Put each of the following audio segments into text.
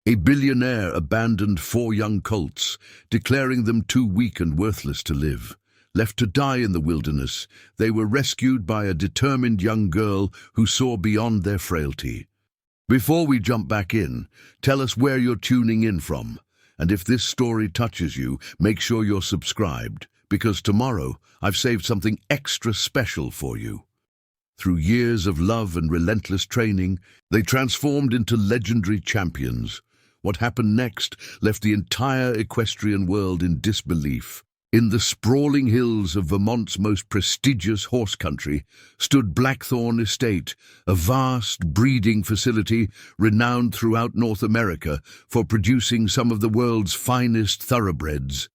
A billionaire abandoned 4 young colts, declaring them too weak and worthless to live. Left to die in the wilderness, they were rescued by a determined young girl who saw beyond their frailty. Before we jump back in, tell us where you're tuning in from. And if this story touches you, make sure you're subscribed, because tomorrow I've saved something extra special for you. Through years of love and relentless training, they transformed into legendary champions. What happened next left the entire equestrian world in disbelief. In the sprawling hills of Vermont's most prestigious horse country stood Blackthorn Estate, a vast breeding facility renowned throughout North America for producing some of the world's finest thoroughbreds.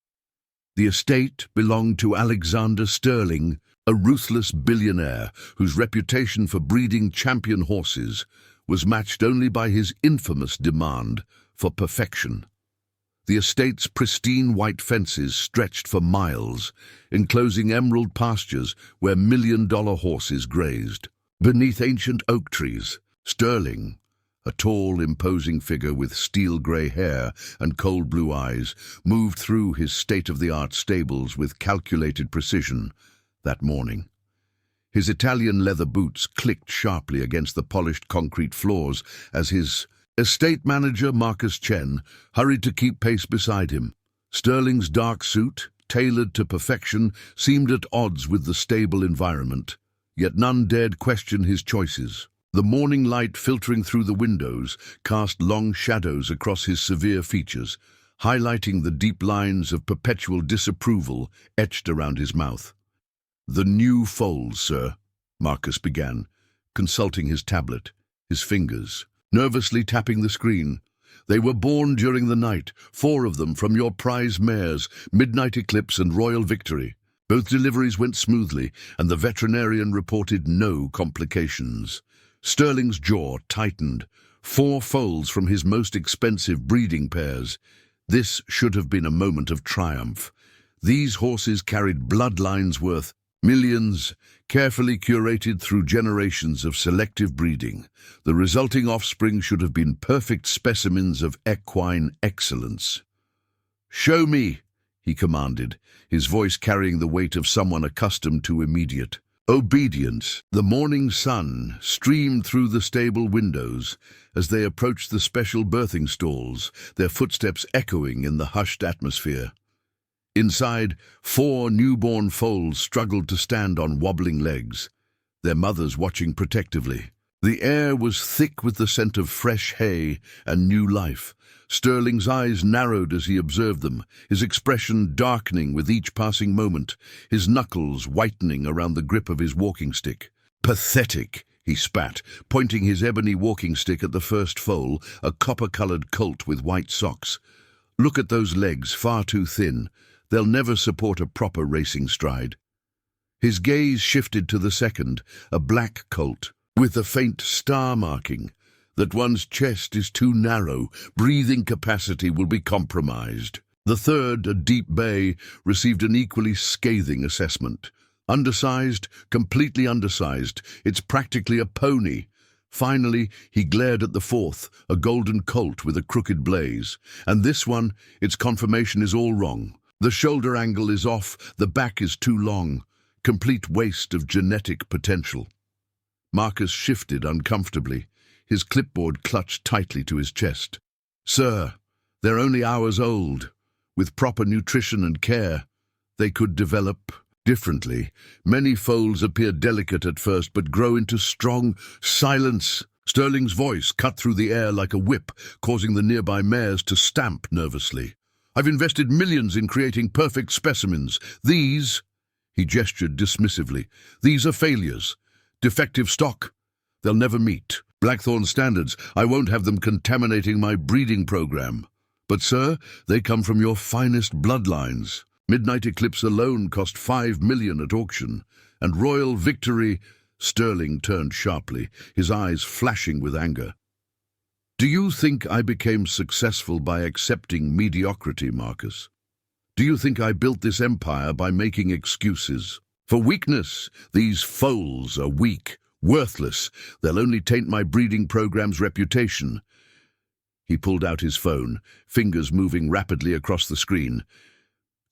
The estate belonged to Alexander Sterling, a ruthless billionaire whose reputation for breeding champion horses was matched only by his infamous demand for perfection. The estate's pristine white fences stretched for miles, enclosing emerald pastures where million-dollar horses grazed. Beneath ancient oak trees, Sterling, a tall, imposing figure with steel-grey hair and cold blue eyes, moved through his state-of-the-art stables with calculated precision that morning. His Italian leather boots clicked sharply against the polished concrete floors as his estate manager, Chen, hurried to keep pace beside him. Sterling's dark suit, tailored to perfection, seemed at odds with the stable environment, yet none dared question his choices. The morning light filtering through the windows cast long shadows across his severe features, highlighting the deep lines of perpetual disapproval etched around his mouth. "The new foals, sir," Marcus began, consulting his tablet, his fingers nervously tapping the screen. "They were born during the night, 4 of them from your prize mares, Midnight Eclipse and Royal Victory. Both deliveries went smoothly, and the veterinarian reported no complications." Sterling's jaw tightened. 4 foals from his most expensive breeding pairs. This should have been a moment of triumph. These horses carried bloodlines worth millions, carefully curated through generations of selective breeding. The resulting offspring should have been perfect specimens of equine excellence. "Show me," he commanded, his voice carrying the weight of someone accustomed to immediate obedience. The morning sun streamed through the stable windows as they approached the special birthing stalls, their footsteps echoing in the hushed atmosphere. Inside, 4 newborn foals struggled to stand on wobbling legs, their mothers watching protectively. The air was thick with the scent of fresh hay and new life. Sterling's eyes narrowed as he observed them, his expression darkening with each passing moment, his knuckles whitening around the grip of his walking stick. "Pathetic," he spat, pointing his ebony walking stick at the first foal, a copper-colored colt with white socks. "Look at those legs, far too thin. They'll never support a proper racing stride." His gaze shifted to the second, a black colt, with a faint star marking. "That one's chest is too narrow, breathing capacity will be compromised." The third, a deep bay, received an equally scathing assessment. "Undersized, completely undersized. It's practically a pony." Finally, he glared at the fourth, a golden colt with a crooked blaze. "And this one, its conformation is all wrong. The shoulder angle is off, the back is too long. Complete waste of genetic potential." Marcus shifted uncomfortably, his clipboard clutched tightly to his chest. "Sir, they're only hours old. With proper nutrition and care, they could develop differently. Many foals appear delicate at first but grow into strong." "Silence!" Sterling's voice cut through the air like a whip, causing the nearby mares to stamp nervously. "I've invested millions in creating perfect specimens. These," he gestured dismissively, "these are failures. Defective stock. They'll never meet Blackthorn standards. I won't have them contaminating my breeding program. But, sir, they come from your finest bloodlines. Midnight Eclipse alone cost $5 million at auction, and Royal Victory—" Sterling turned sharply, his eyes flashing with anger. "Do you think I became successful by accepting mediocrity, Marcus? Do you think I built this empire by making excuses for weakness? These foals are weak, worthless. They'll only taint my breeding program's reputation." He pulled out his phone, fingers moving rapidly across the screen.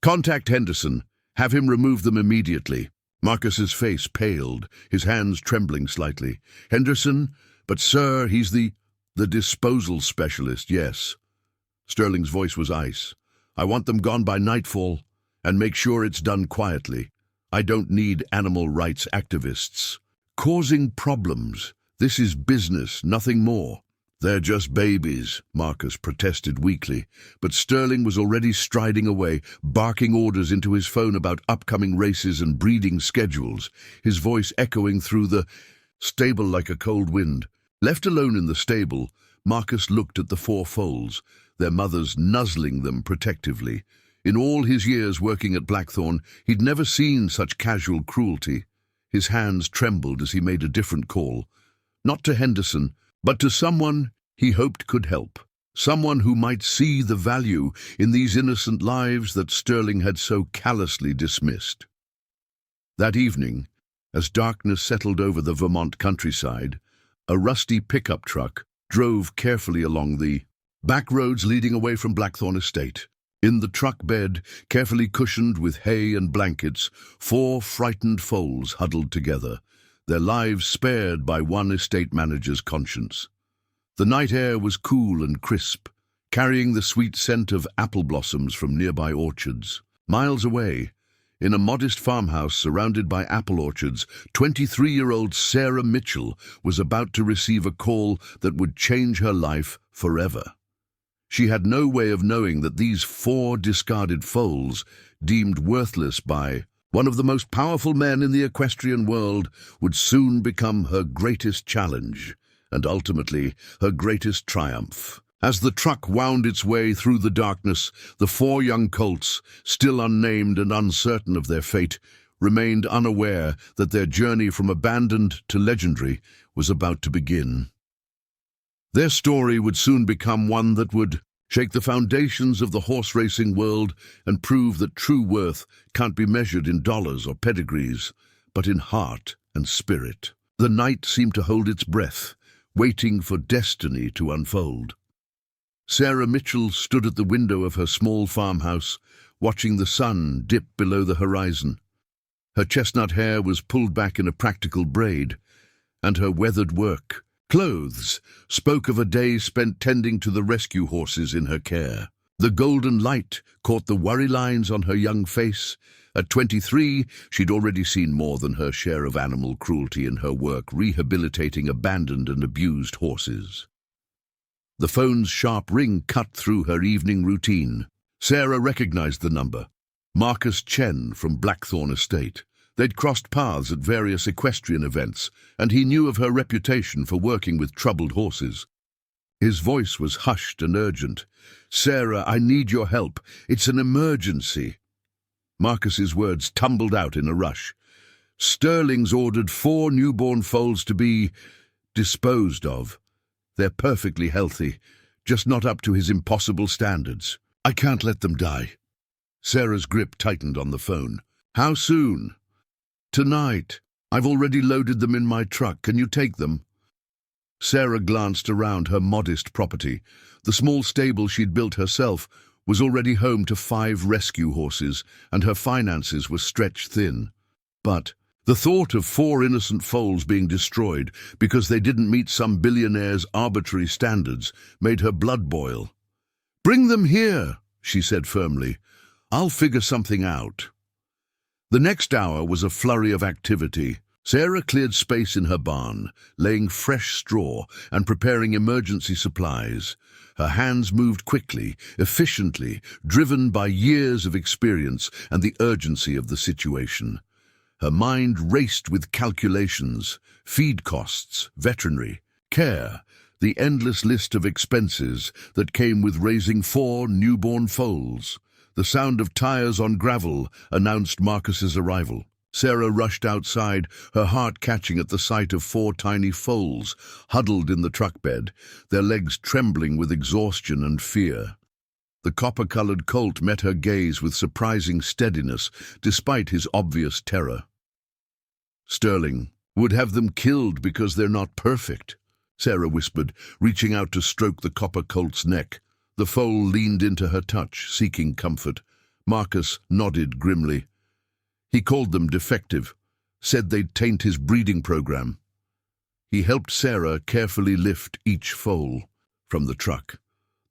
"Contact Henderson. Have him remove them immediately." Marcus's face paled, his hands trembling slightly. "Henderson? But sir, he's the disposal specialist, yes." Sterling's voice was ice. "I want them gone by nightfall, and make sure it's done quietly. I don't need animal rights activists causing problems. This is business, nothing more." "They're just babies," Marcus protested weakly, but Sterling was already striding away, barking orders into his phone about upcoming races and breeding schedules, his voice echoing through the stable like a cold wind. Left alone in the stable, Marcus looked at the four foals, their mothers nuzzling them protectively. In all his years working at Blackthorn, he'd never seen such casual cruelty. His hands trembled as he made a different call. Not to Henderson, but to someone he hoped could help. Someone who might see the value in these innocent lives that Sterling had so callously dismissed. That evening, as darkness settled over the Vermont countryside, a rusty pickup truck drove carefully along the back roads leading away from Blackthorn Estate. In the truck bed, carefully cushioned with hay and blankets, four frightened foals huddled together, their lives spared by one estate manager's conscience. The night air was cool and crisp, carrying the sweet scent of apple blossoms from nearby orchards. Miles away, in a modest farmhouse surrounded by apple orchards, 23-year-old Sarah Mitchell was about to receive a call that would change her life forever. She had no way of knowing that these four discarded foals, deemed worthless by one of the most powerful men in the equestrian world, would soon become her greatest challenge, and ultimately her greatest triumph. As the truck wound its way through the darkness, the four young colts, still unnamed and uncertain of their fate, remained unaware that their journey from abandoned to legendary was about to begin. Their story would soon become one that would shake the foundations of the horse racing world and prove that true worth can't be measured in dollars or pedigrees, but in heart and spirit. The night seemed to hold its breath, waiting for destiny to unfold. Sarah Mitchell stood at the window of her small farmhouse, watching the sun dip below the horizon. Her chestnut hair was pulled back in a practical braid, and her weathered work clothes spoke of a day spent tending to the rescue horses in her care. The golden light caught the worry lines on her young face. At 23, she'd already seen more than her share of animal cruelty in her work rehabilitating abandoned and abused horses. The phone's sharp ring cut through her evening routine. Sarah recognized the number. Marcus Chen from Blackthorn Estate. They'd crossed paths at various equestrian events, and he knew of her reputation for working with troubled horses. His voice was hushed and urgent. "Sarah, I need your help. It's an emergency." Marcus's words tumbled out in a rush. "Sterling's ordered 4 newborn foals to be disposed of. They're perfectly healthy, just not up to his impossible standards. I can't let them die." Sarah's grip tightened on the phone. "How soon?" "Tonight. I've already loaded them in my truck. Can you take them?" Sarah glanced around her modest property. The small stable she'd built herself was already home to 5 rescue horses, and her finances were stretched thin. But the thought of 4 innocent foals being destroyed because they didn't meet some billionaire's arbitrary standards made her blood boil. "Bring them here," she said firmly. "I'll figure something out." The next hour was a flurry of activity. Sarah cleared space in her barn, laying fresh straw and preparing emergency supplies. Her hands moved quickly, efficiently, driven by years of experience and the urgency of the situation. Her mind raced with calculations, feed costs, veterinary, care, the endless list of expenses that came with raising 4 newborn foals. The sound of tires on gravel announced Marcus's arrival. Sarah rushed outside, her heart catching at the sight of 4 tiny foals huddled in the truck bed, their legs trembling with exhaustion and fear. The copper-colored colt met her gaze with surprising steadiness, despite his obvious terror. "Sterling would have them killed because they're not perfect," Sarah whispered, reaching out to stroke the copper colt's neck. The foal leaned into her touch, seeking comfort. Marcus nodded grimly. He called them defective, said they'd taint his breeding program. He helped Sarah carefully lift each foal from the truck.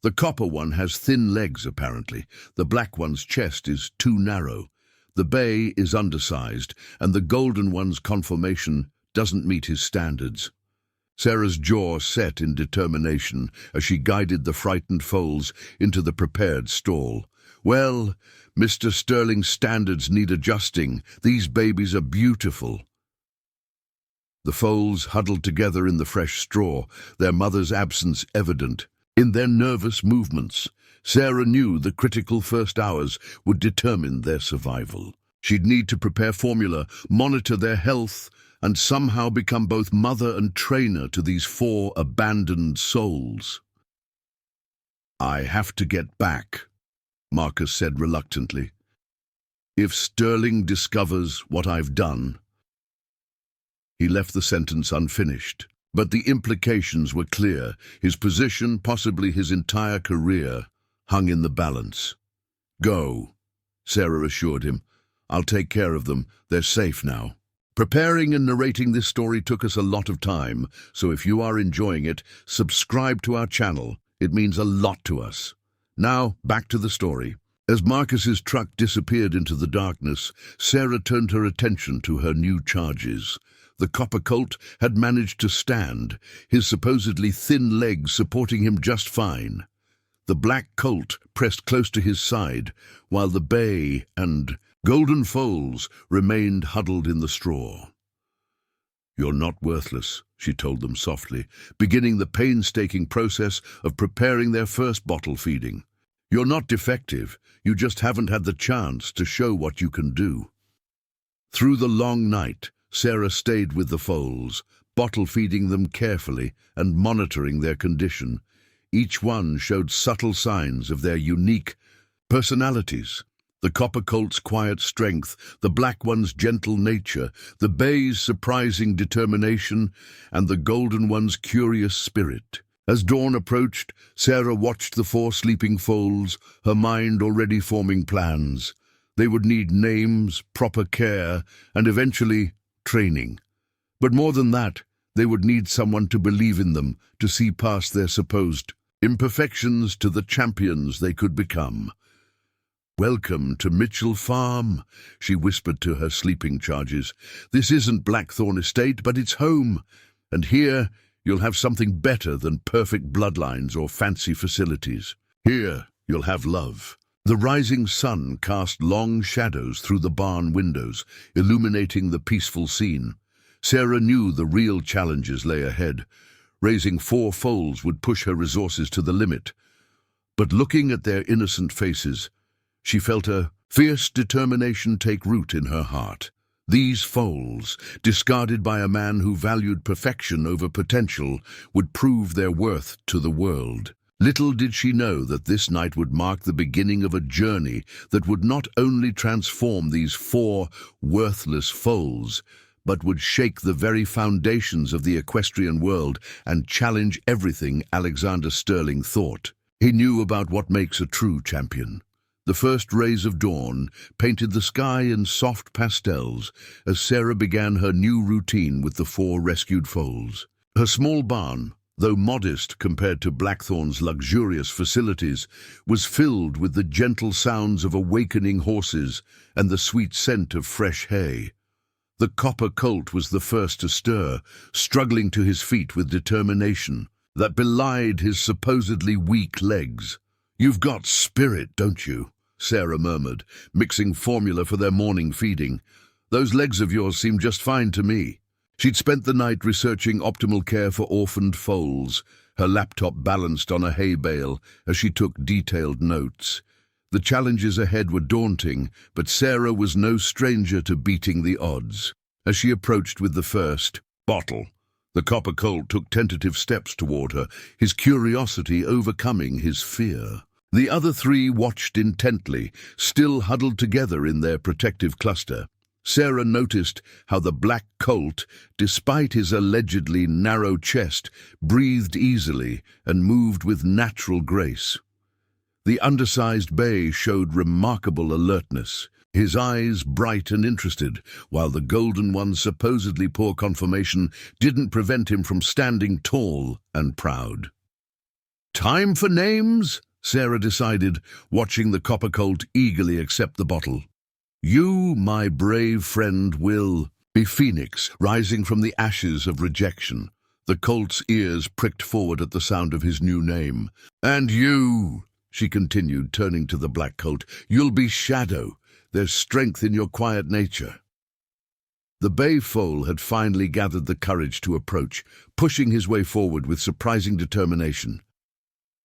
The copper one has thin legs, apparently. The black one's chest is too narrow. The bay is undersized, and the golden one's conformation doesn't meet his standards. Sarah's jaw set in determination as she guided the frightened foals into the prepared stall. Well, Mr. Sterling's standards need adjusting. These babies are beautiful. The foals huddled together in the fresh straw, their mother's absence evident in their nervous movements. Sarah knew the critical first hours would determine their survival. She'd need to prepare formula, monitor their health, and somehow become both mother and trainer to these 4 abandoned souls. "I have to get back," Marcus said reluctantly. "If Sterling discovers what I've done—" He left the sentence unfinished, but the implications were clear. His position, possibly his entire career, hung in the balance. "Go," Sarah assured him. "I'll take care of them. They're safe now." Preparing and narrating this story took us a lot of time, so if you are enjoying it, subscribe to our channel. It means a lot to us. Now, back to the story. As Marcus's truck disappeared into the darkness, Sarah turned her attention to her new charges. The copper colt had managed to stand, his supposedly thin legs supporting him just fine. The black colt pressed close to his side, while the bay and golden foals remained huddled in the straw. "You're not worthless," she told them softly, beginning the painstaking process of preparing their first bottle feeding. "You're not defective, you just haven't had the chance to show what you can do." Through the long night, Sarah stayed with the foals, bottle feeding them carefully and monitoring their condition. Each one showed subtle signs of their unique personalities. The copper colt's quiet strength, the black one's gentle nature, the bay's surprising determination, and the golden one's curious spirit. As dawn approached, Sarah watched the 4 sleeping foals, her mind already forming plans. They would need names, proper care, and eventually training. But more than that, they would need someone to believe in them, to see past their supposed imperfections to the champions they could become. "Welcome to Mitchell Farm," she whispered to her sleeping charges. "This isn't Blackthorn Estate, but it's home. And here you'll have something better than perfect bloodlines or fancy facilities. Here you'll have love." The rising sun cast long shadows through the barn windows, illuminating the peaceful scene. Sarah knew the real challenges lay ahead. Raising 4 foals would push her resources to the limit. But looking at their innocent faces, she felt a fierce determination take root in her heart. These foals, discarded by a man who valued perfection over potential, would prove their worth to the world. Little did she know that this night would mark the beginning of a journey that would not only transform these 4 worthless foals, but would shake the very foundations of the equestrian world and challenge everything Alexander Sterling thought. He knew about what makes a true champion. The first rays of dawn painted the sky in soft pastels as Sarah began her new routine with the 4 rescued foals. Her small barn, though modest compared to Blackthorn's luxurious facilities, was filled with the gentle sounds of awakening horses and the sweet scent of fresh hay. The copper colt was the first to stir, struggling to his feet with determination that belied his supposedly weak legs. "You've got spirit, don't you?" Sarah murmured, mixing formula for their morning feeding. "Those legs of yours seem just fine to me." She'd spent the night researching optimal care for orphaned foals, her laptop balanced on a hay bale as she took detailed notes. The challenges ahead were daunting, but Sarah was no stranger to beating the odds. As she approached with the first bottle, the copper colt took tentative steps toward her, his curiosity overcoming his fear. The other 3 watched intently, still huddled together in their protective cluster. Sarah noticed how the black colt, despite his allegedly narrow chest, breathed easily and moved with natural grace. The undersized bay showed remarkable alertness, his eyes bright and interested, while the golden one's supposedly poor conformation didn't prevent him from standing tall and proud. "Time for names," Sarah decided, watching the copper colt eagerly accept the bottle. "You, my brave friend, will be Phoenix, rising from the ashes of rejection." The colt's ears pricked forward at the sound of his new name. "And you," she continued, turning to the black colt, "you'll be Shadow. There's strength in your quiet nature." The bay foal had finally gathered the courage to approach, pushing his way forward with surprising determination.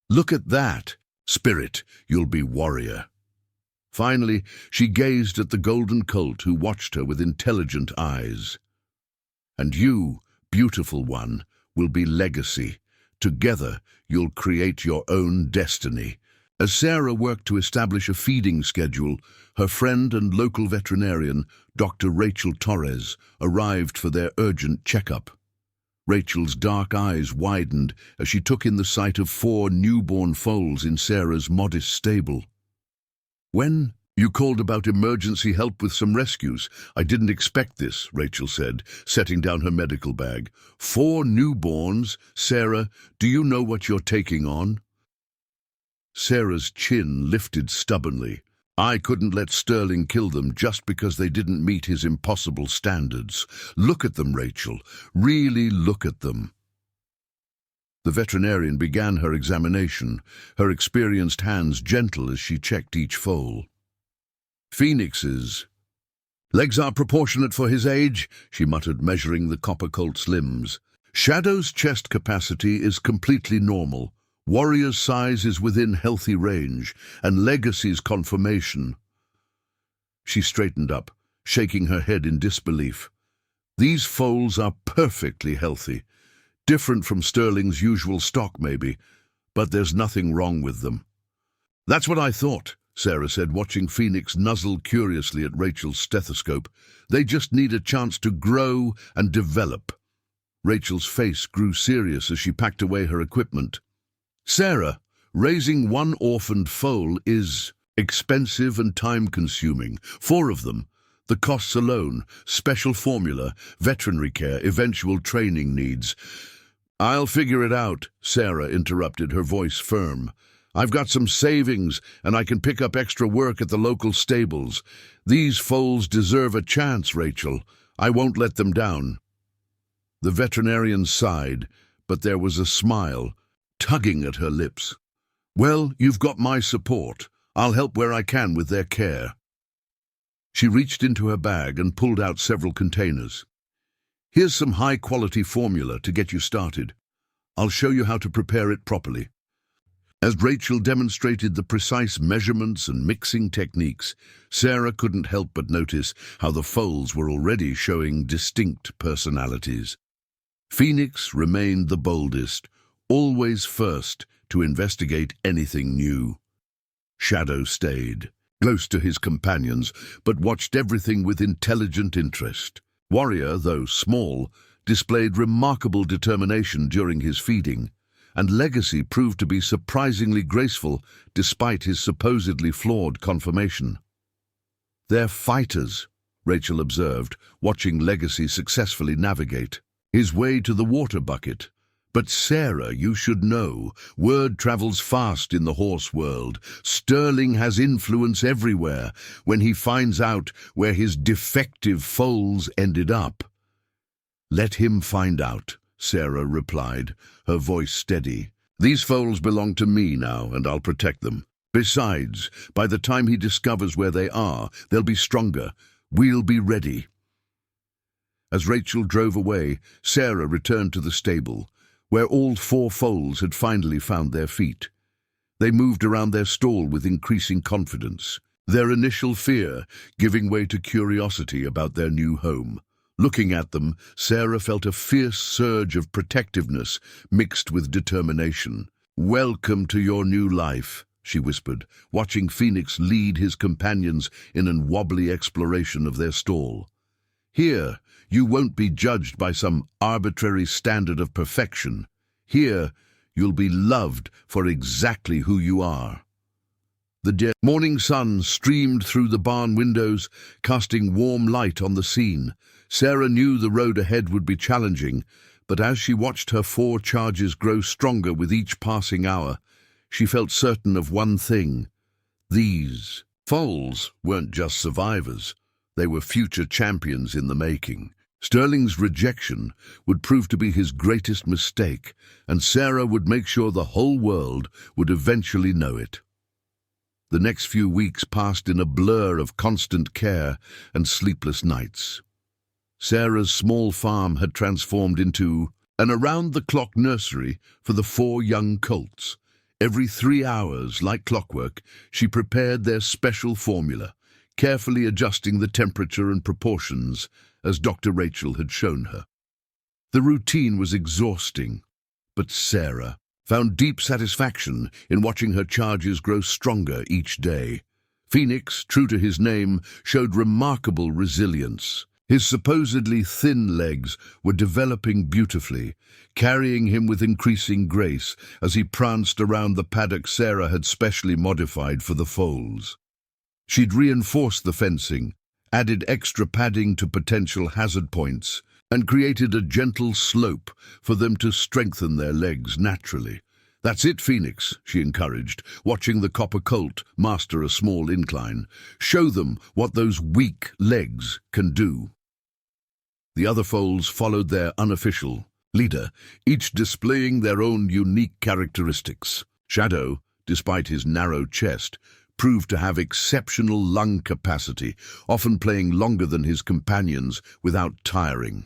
"Look at that! Spirit, you'll be warrior." Finally, she gazed at the golden colt, who watched her with intelligent eyes. "And you, beautiful one, will be legacy. Together, you'll create your own destiny." As Sarah worked to establish a feeding schedule, her friend and local veterinarian, Dr. Rachel Torres, arrived for their urgent checkup. Rachel's dark eyes widened as she took in the sight of 4 newborn foals in Sarah's modest stable. "When you called about emergency help with some rescues, I didn't expect this," Rachel said, setting down her medical bag. "4 newborns? Sarah, do you know what you're taking on?" Sarah's chin lifted stubbornly. "I couldn't let Sterling kill them just because they didn't meet his impossible standards. Look at them, Rachel. Really look at them." The veterinarian began her examination, her experienced hands gentle as she checked each foal. "Phoenix's legs are proportionate for his age," she muttered, measuring the copper colt's limbs. "Shadow's chest capacity is completely normal. Warrior's size is within healthy range, and Legacy's conformation." She straightened up, shaking her head in disbelief. "These foals are perfectly healthy. Different from Sterling's usual stock, maybe, but there's nothing wrong with them." "That's what I thought," Sarah said, watching Phoenix nuzzle curiously at Rachel's stethoscope. "They just need a chance to grow and develop." Rachel's face grew serious as she packed away her equipment. "Sarah, raising 1 orphaned foal is expensive and time-consuming. 4 of them. The costs alone, special formula, veterinary care, eventual training needs." "I'll figure it out," Sarah interrupted, her voice firm. "I've got some savings, and I can pick up extra work at the local stables. These foals deserve a chance, Rachel. I won't let them down." The veterinarian sighed, but there was a smile tugging at her lips. "Well, you've got my support. I'll help where I can with their care." She reached into her bag and pulled out several containers. "Here's some high-quality formula to get you started. I'll show you how to prepare it properly." As Rachel demonstrated the precise measurements and mixing techniques, Sarah couldn't help but notice how the foals were already showing distinct personalities. Phoenix remained the boldest, always first to investigate anything new. Shadow stayed, close to his companions, but watched everything with intelligent interest. Warrior, though small, displayed remarkable determination during his feeding, and Legacy proved to be surprisingly graceful despite his supposedly flawed conformation. "They're fighters," Rachel observed, watching Legacy successfully navigate his way to the water bucket. "But Sarah, you should know, word travels fast in the horse world. Sterling has influence everywhere when he finds out where his defective foals ended up." "Let him find out," Sarah replied, her voice steady. "These foals belong to me now, and I'll protect them. Besides, by the time he discovers where they are, they'll be stronger. We'll be ready." As Rachel drove away, Sarah returned to the stable, where all 4 foals had finally found their feet. They moved around their stall with increasing confidence, their initial fear giving way to curiosity about their new home. Looking at them, Sarah felt a fierce surge of protectiveness mixed with determination. "Welcome to your new life," she whispered, watching Phoenix lead his companions in an wobbly exploration of their stall. "Here, you won't be judged by some arbitrary standard of perfection. Here, you'll be loved for exactly who you are." The morning sun streamed through the barn windows, casting warm light on the scene. Sarah knew the road ahead would be challenging, but as she watched her 4 charges grow stronger with each passing hour, she felt certain of one thing. These foals weren't just survivors. They were future champions in the making. Sterling's rejection would prove to be his greatest mistake, and Sarah would make sure the whole world would eventually know it. The next few weeks passed in a blur of constant care and sleepless nights. Sarah's small farm had transformed into an around-the-clock nursery for the 4 young colts. Every 3 hours, like clockwork, she prepared their special formula, carefully adjusting the temperature and proportions as Dr. Rachel had shown her. The routine was exhausting, but Sarah found deep satisfaction in watching her charges grow stronger each day. Phoenix, true to his name, showed remarkable resilience. His supposedly thin legs were developing beautifully, carrying him with increasing grace as he pranced around the paddock Sarah had specially modified for the foals. She'd reinforced the fencing, added extra padding to potential hazard points, and created a gentle slope for them to strengthen their legs naturally. "That's it, Phoenix," she encouraged, watching the copper colt master a small incline. "Show them what those weak legs can do." The other foals followed their unofficial leader, each displaying their own unique characteristics. Shadow, despite his narrow chest, proved to have exceptional lung capacity, often playing longer than his companions without tiring.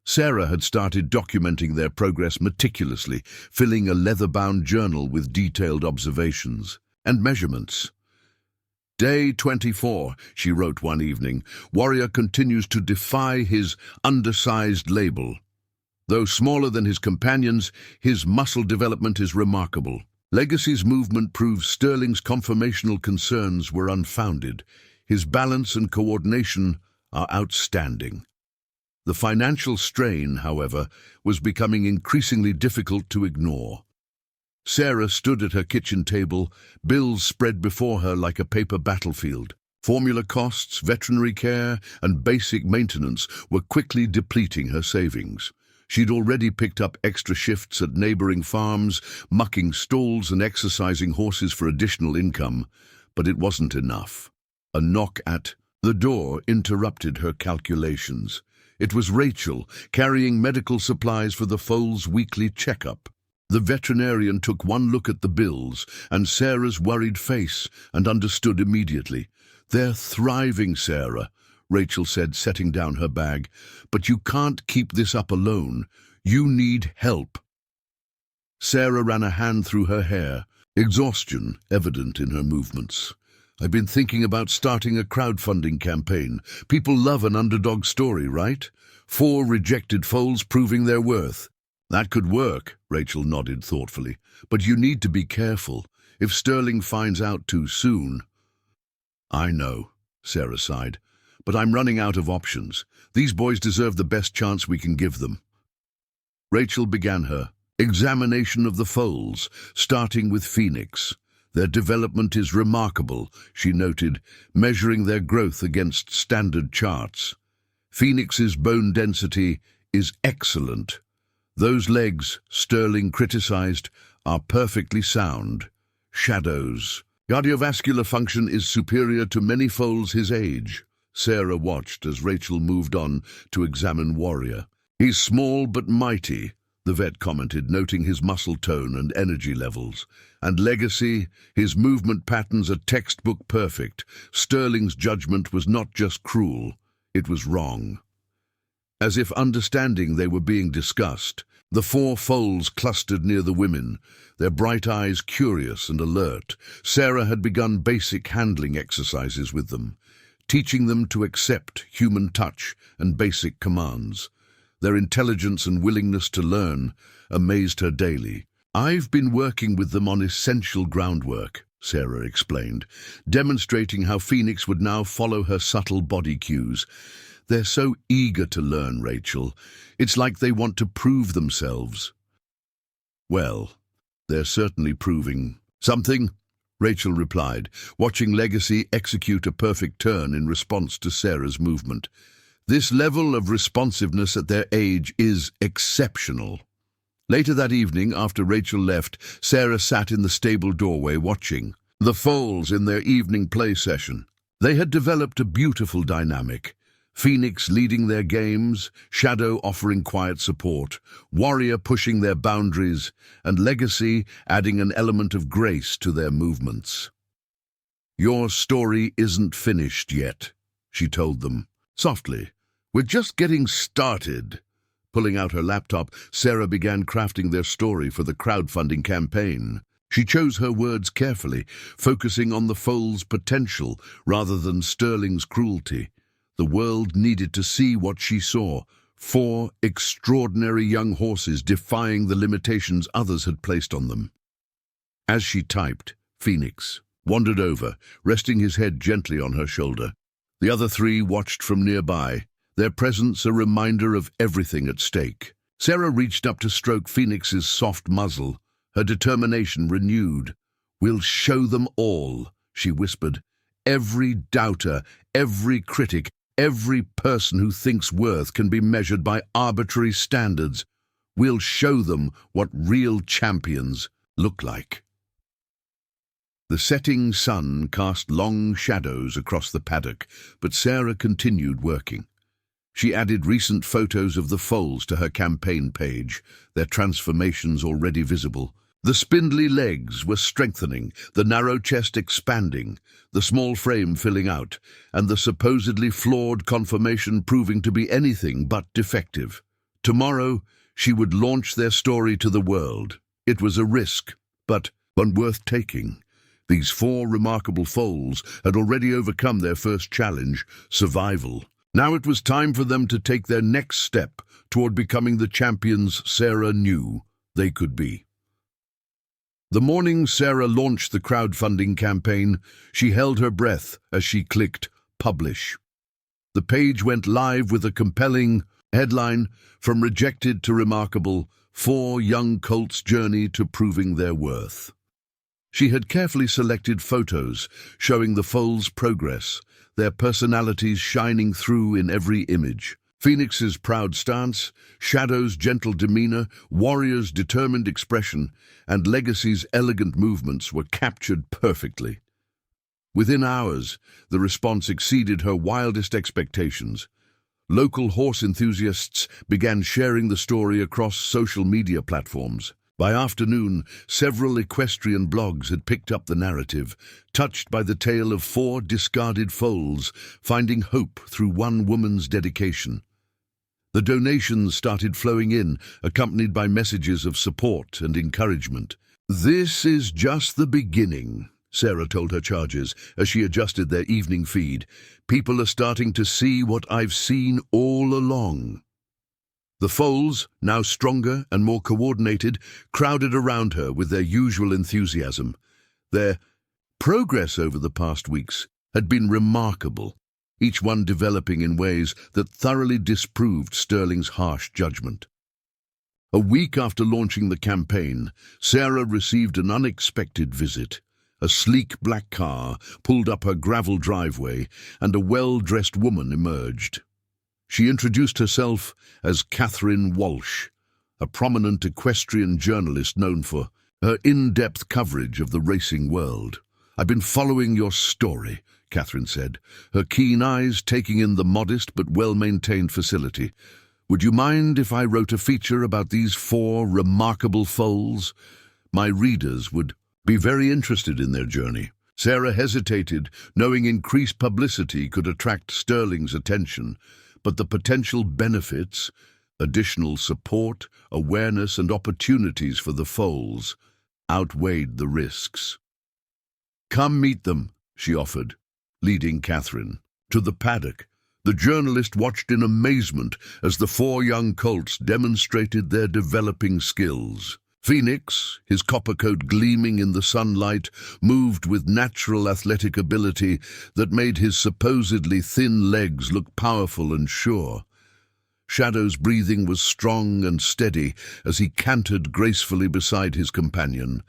Sarah had started documenting their progress meticulously, filling a leather-bound journal with detailed observations and measurements. "Day 24, she wrote one evening. "Warrior continues to defy his undersized label. Though smaller than his companions, his muscle development is remarkable." Legacy's movement proves Sterling's conformational concerns were unfounded. His balance and coordination are outstanding. The financial strain, however, was becoming increasingly difficult to ignore. Sarah stood at her kitchen table, bills spread before her like a paper battlefield. Formula costs, veterinary care, and basic maintenance were quickly depleting her savings. She'd already picked up extra shifts at neighboring farms, mucking stalls and exercising horses for additional income, but it wasn't enough. A knock at the door interrupted her calculations. It was Rachel, carrying medical supplies for the foal's weekly checkup. The veterinarian took one look at the bills and Sarah's worried face and understood immediately. "They're thriving, Sarah," Rachel said, setting down her bag. "But you can't keep this up alone. You need help." Sarah ran a hand through her hair, exhaustion evident in her movements. "I've been thinking about starting a crowdfunding campaign. People love an underdog story, right? 4 rejected foals proving their worth." "That could work," Rachel nodded thoughtfully. "But you need to be careful. If Sterling finds out too soon—" "I know," Sarah sighed. "But I'm running out of options. These boys deserve the best chance we can give them." Rachel began her examination of the foals, starting with Phoenix. "Their development is remarkable," she noted, measuring their growth against standard charts. "Phoenix's bone density is excellent. Those legs," Sterling criticized, "are perfectly sound. Shadow's cardiovascular function is superior to many foals his age." Sarah watched as Rachel moved on to examine Warrior. "He's small but mighty," the vet commented, noting his muscle tone and energy levels. "And Legacy, his movement patterns are textbook perfect. Sterling's judgment was not just cruel, it was wrong." As if understanding they were being discussed, the 4 foals clustered near the women, their bright eyes curious and alert. Sarah had begun basic handling exercises with them, teaching them to accept human touch and basic commands. Their intelligence and willingness to learn amazed her daily. "I've been working with them on essential groundwork," Sarah explained, demonstrating how Phoenix would now follow her subtle body cues. They're so eager to learn, Rachel. It's like they want to prove themselves. Well, they're certainly proving something, Rachel replied, watching Legacy execute a perfect turn in response to Sarah's movement. This level of responsiveness at their age is exceptional. Later that evening, after Rachel left, Sarah sat in the stable doorway watching the foals in their evening play session. They had developed a beautiful dynamic. Phoenix leading their games, Shadow offering quiet support, Warrior pushing their boundaries, and Legacy adding an element of grace to their movements. "Your story isn't finished yet," she told them, softly. "We're just getting started." Pulling out her laptop, Sarah began crafting their story for the crowdfunding campaign. She chose her words carefully, focusing on the foal's potential rather than Sterling's cruelty. The world needed to see what she saw: 4 extraordinary young horses defying the limitations others had placed on them. As she typed, Phoenix wandered over, resting his head gently on her shoulder. The other 3 watched from nearby, their presence a reminder of everything at stake. Sarah reached up to stroke Phoenix's soft muzzle, her determination renewed. "We'll show them all," she whispered. "Every doubter, every critic, every person who thinks worth can be measured by arbitrary standards. We'll show them what real champions look like." The setting sun cast long shadows across the paddock, but Sarah continued working. She added recent photos of the foals to her campaign page, their transformations already visible. The spindly legs were strengthening, the narrow chest expanding, the small frame filling out, and the supposedly flawed conformation proving to be anything but defective. Tomorrow, she would launch their story to the world. It was a risk, but one worth taking. These 4 remarkable foals had already overcome their first challenge, survival. Now it was time for them to take their next step toward becoming the champions Sarah knew they could be. The morning Sarah launched the crowdfunding campaign, she held her breath as she clicked Publish. The page went live with a compelling headline, "From Rejected to Remarkable, 4 Young Colts' Journey to Proving Their Worth." She had carefully selected photos showing the foals' progress, their personalities shining through in every image. Phoenix's proud stance, Shadow's gentle demeanor, Warrior's determined expression, and Legacy's elegant movements were captured perfectly. Within hours, the response exceeded her wildest expectations. Local horse enthusiasts began sharing the story across social media platforms. By afternoon, several equestrian blogs had picked up the narrative, touched by the tale of 4 discarded foals finding hope through one woman's dedication. The donations started flowing in, accompanied by messages of support and encouragement. "This is just the beginning," Sarah told her charges as she adjusted their evening feed. "People are starting to see what I've seen all along." The foals, now stronger and more coordinated, crowded around her with their usual enthusiasm. Their progress over the past weeks had been remarkable, each one developing in ways that thoroughly disproved Sterling's harsh judgment. A week after launching the campaign, Sarah received an unexpected visit. A sleek black car pulled up her gravel driveway, and a well-dressed woman emerged. She introduced herself as Catherine Walsh, a prominent equestrian journalist known for her in-depth coverage of the racing world. "I've been following your story," Catherine said, her keen eyes taking in the modest but well-maintained facility. "Would you mind if I wrote a feature about these 4 remarkable foals? My readers would be very interested in their journey." Sarah hesitated, knowing increased publicity could attract Sterling's attention, but the potential benefits, additional support, awareness, and opportunities for the foals outweighed the risks. "Come meet them," she offered, leading Catherine to the paddock. The journalist watched in amazement as the 4 young colts demonstrated their developing skills. Phoenix, his copper coat gleaming in the sunlight, moved with natural athletic ability that made his supposedly thin legs look powerful and sure. Shadow's breathing was strong and steady as he cantered gracefully beside his companion,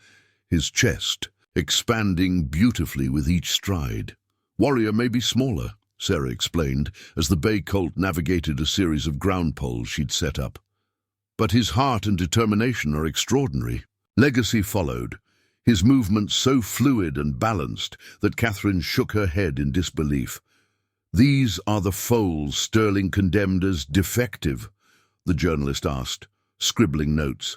his chest expanding beautifully with each stride. Warrior may be smaller, Sarah explained, as the bay colt navigated a series of ground poles she'd set up. But his heart and determination are extraordinary. Legacy followed, his movements so fluid and balanced that Catherine shook her head in disbelief. "These are the foals Sterling condemned as defective?" the journalist asked, scribbling notes.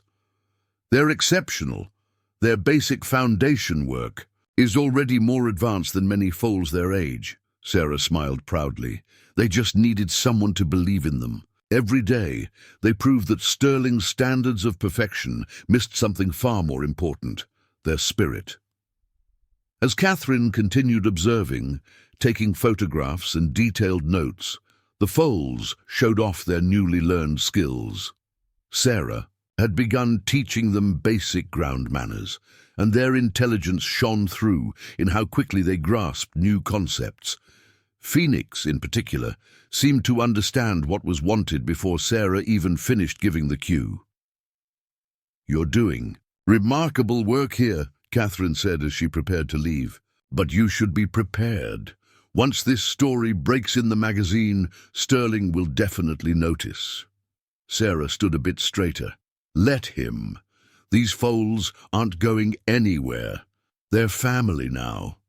"They're exceptional. Their basic foundation work is already more advanced than many foals their age." Sarah smiled proudly. "They just needed someone to believe in them. Every day, they proved that Sterling's standards of perfection missed something far more important: their spirit." As Catherine continued observing, taking photographs and detailed notes, the foals showed off their newly learned skills. Sarah had begun teaching them basic ground manners, and their intelligence shone through in how quickly they grasped new concepts. Phoenix, in particular, seemed to understand what was wanted before Sarah even finished giving the cue. "You're doing remarkable work here," Catherine said as she prepared to leave. "But you should be prepared. Once this story breaks in the magazine, Sterling will definitely notice." Sarah stood a bit straighter. "Let him. These foals aren't going anywhere. They're family now."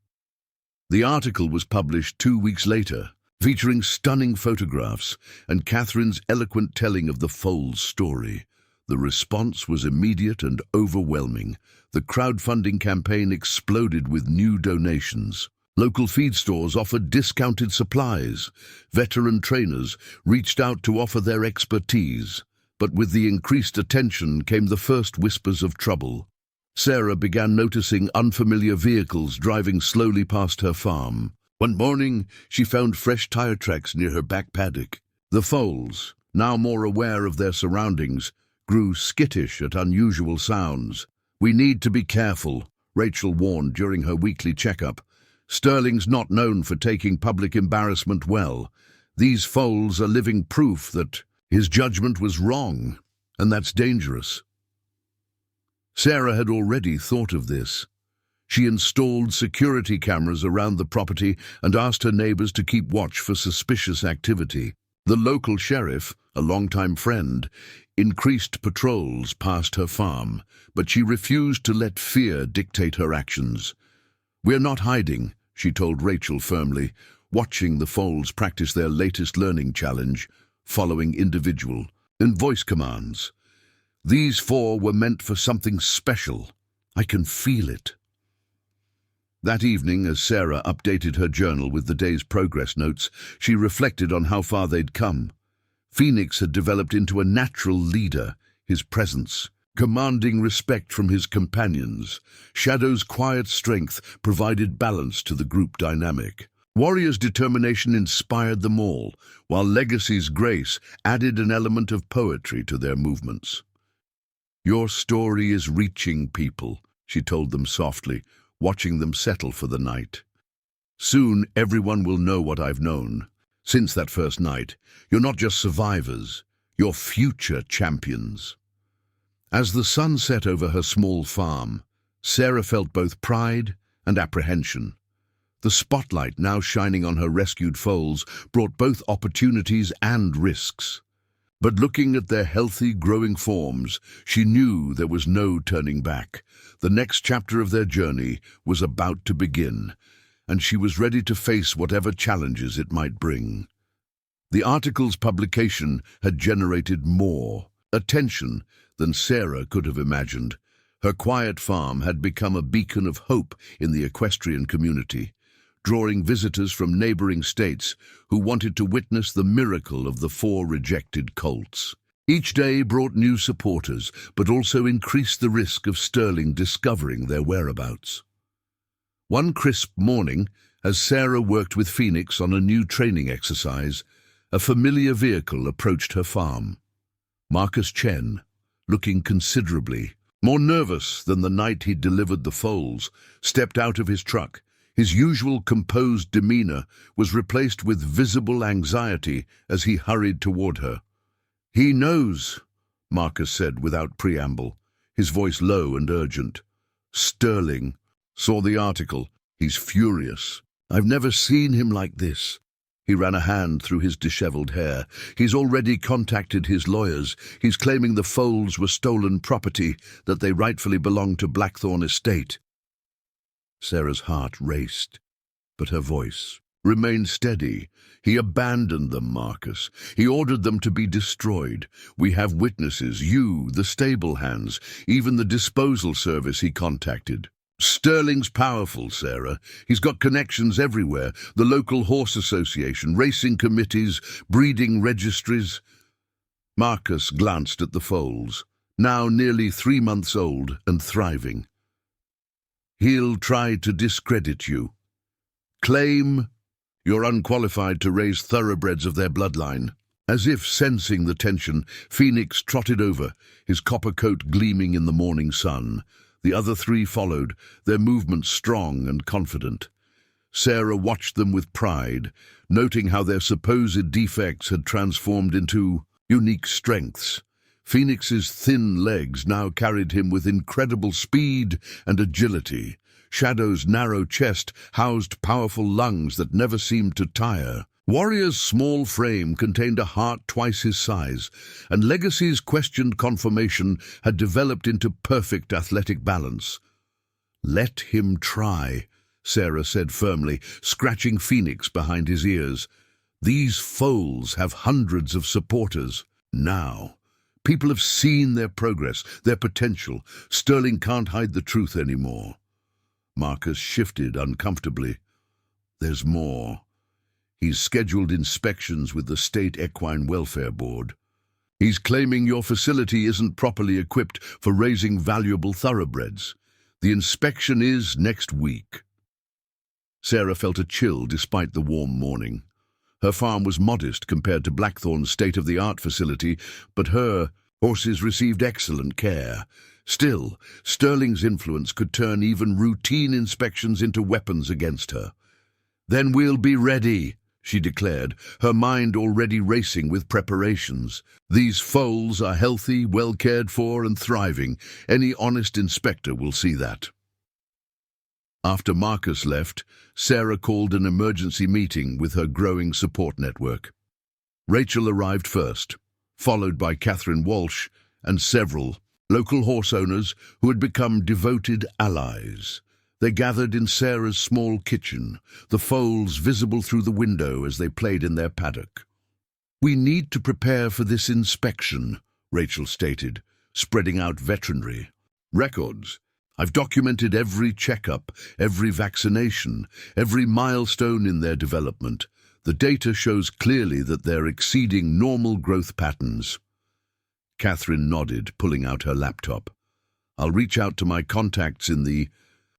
The article was published 2 weeks later, featuring stunning photographs and Catherine's eloquent telling of the foals' story. The response was immediate and overwhelming. The crowdfunding campaign exploded with new donations. Local feed stores offered discounted supplies. Veteran trainers reached out to offer their expertise. But with the increased attention came the first whispers of trouble. Sarah began noticing unfamiliar vehicles driving slowly past her farm. One morning, she found fresh tire tracks near her back paddock. The foals, now more aware of their surroundings, grew skittish at unusual sounds. "We need to be careful," Rachel warned during her weekly checkup. "Sterling's not known for taking public embarrassment well. These foals are living proof that his judgment was wrong, and that's dangerous." Sarah had already thought of this. She installed security cameras around the property and asked her neighbors to keep watch for suspicious activity. The local sheriff, a longtime friend, increased patrols past her farm, but she refused to let fear dictate her actions. "We're not hiding," she told Rachel firmly, watching the foals practice their latest learning challenge, following individual and voice commands. "These 4 were meant for something special. I can feel it." That evening, as Sarah updated her journal with the day's progress notes, she reflected on how far they'd come. Phoenix had developed into a natural leader, his presence commanding respect from his companions. Shadow's quiet strength provided balance to the group dynamic. Warrior's determination inspired them all, while Legacy's grace added an element of poetry to their movements. "Your story is reaching people," she told them softly, watching them settle for the night. "Soon everyone will know what I've known. Since that first night, you're not just survivors, you're future champions." As the sun set over her small farm, Sarah felt both pride and apprehension. The spotlight now shining on her rescued foals brought both opportunities and risks. But looking at their healthy, growing forms, she knew there was no turning back. The next chapter of their journey was about to begin, and she was ready to face whatever challenges it might bring. The article's publication had generated more attention than Sarah could have imagined. Her quiet farm had become a beacon of hope in the equestrian community, drawing visitors from neighboring states who wanted to witness the miracle of the 4 rejected colts. Each day brought new supporters, but also increased the risk of Sterling discovering their whereabouts. One crisp morning, as Sarah worked with Phoenix on a new training exercise, a familiar vehicle approached her farm. Marcus Chen, looking considerably More nervous than the night he'd delivered the foals, stepped out of his truck. His usual composed demeanor was replaced with visible anxiety as he hurried toward her. "He knows," Marcus said without preamble, his voice low and urgent. "Sterling saw the article. He's furious. I've never seen him like this." He ran a hand through his disheveled hair. "He's already contacted his lawyers. He's claiming the foals were stolen property, that they rightfully belong to Blackthorn Estate." Sarah's heart raced, but her voice remained steady. "He abandoned them, Marcus. He ordered them to be destroyed. We have witnesses, you, the stable hands, even the disposal service he contacted. Sterling's powerful, Sarah. He's got connections everywhere. The local horse association, racing committees, breeding registries." Marcus glanced at the foals, now nearly 3 months old and thriving. "He'll try to discredit you. Claim you're unqualified to raise thoroughbreds of their bloodline." As if sensing the tension, Phoenix trotted over, his copper coat gleaming in the morning sun. The other 3 followed, their movements strong and confident. Sarah watched them with pride, noting how their supposed defects had transformed into unique strengths. Phoenix's thin legs now carried him with incredible speed and agility. Shadow's narrow chest housed powerful lungs that never seemed to tire. Warrior's small frame contained a heart twice his size, and Legacy's questioned conformation had developed into perfect athletic balance. "Let him try," Sarah said firmly, scratching Phoenix behind his ears. "These foals have hundreds of supporters now. People have seen their progress, their potential. Sterling can't hide the truth anymore." Marcus shifted uncomfortably. "There's more. He's scheduled inspections with the State Equine Welfare Board. He's claiming your facility isn't properly equipped for raising valuable thoroughbreds. The inspection is next week." Sarah felt a chill despite the warm morning. Her farm was modest compared to Blackthorn's state-of-the-art facility, but her horses received excellent care. Still, Sterling's influence could turn even routine inspections into weapons against her. "Then we'll be ready," she declared, her mind already racing with preparations. "These foals are healthy, well cared for, and thriving. Any honest inspector will see that." After Marcus left, Sarah called an emergency meeting with her growing support network. Rachel arrived first, followed by Catherine Walsh and several local horse owners who had become devoted allies. They gathered in Sarah's small kitchen, the foals visible through the window as they played in their paddock. "We need to prepare for this inspection," Rachel stated, spreading out veterinary records. "I've documented every checkup, every vaccination, every milestone in their development. The data shows clearly that they're exceeding normal growth patterns." Catherine nodded, pulling out her laptop. "I'll reach out to my contacts in the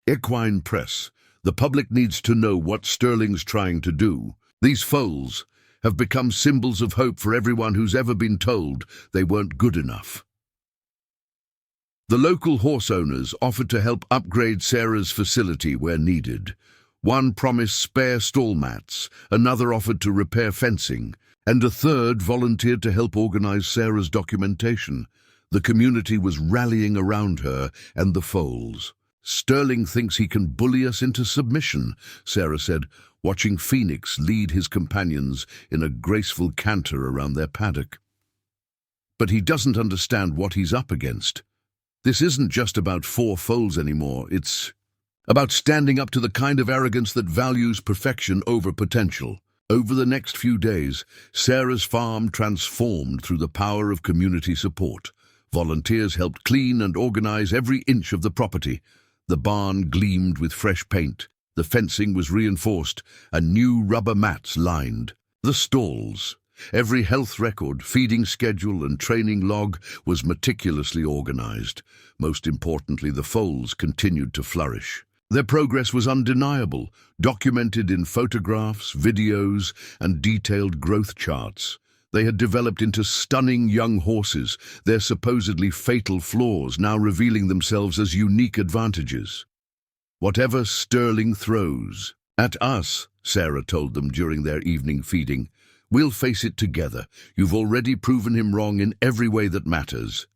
equine press. The public needs to know what Sterling's trying to do. These foals have become symbols of hope for everyone who's ever been told they weren't good enough." The local horse owners offered to help upgrade Sarah's facility where needed. One promised spare stall mats, another offered to repair fencing, and a third volunteered to help organize Sarah's documentation. The community was rallying around her and the foals. "Sterling thinks he can bully us into submission," Sarah said, watching Phoenix lead his companions in a graceful canter around their paddock. "But he doesn't understand what he's up against. This isn't just about 4 foals anymore. It's about standing up to the kind of arrogance that values perfection over potential." Over the next few days, Sarah's farm transformed through the power of community support. Volunteers helped clean and organize every inch of the property. The barn gleamed with fresh paint, the fencing was reinforced, and new rubber mats lined the stalls. Every health record, feeding schedule, and training log was meticulously organized. Most importantly, the foals continued to flourish. Their progress was undeniable, documented in photographs, videos, and detailed growth charts. They had developed into stunning young horses, their supposedly fatal flaws now revealing themselves as unique advantages. "Whatever Sterling throws at us," Sarah told them during their evening feeding, "we'll face it together. You've already proven him wrong in every way that matters."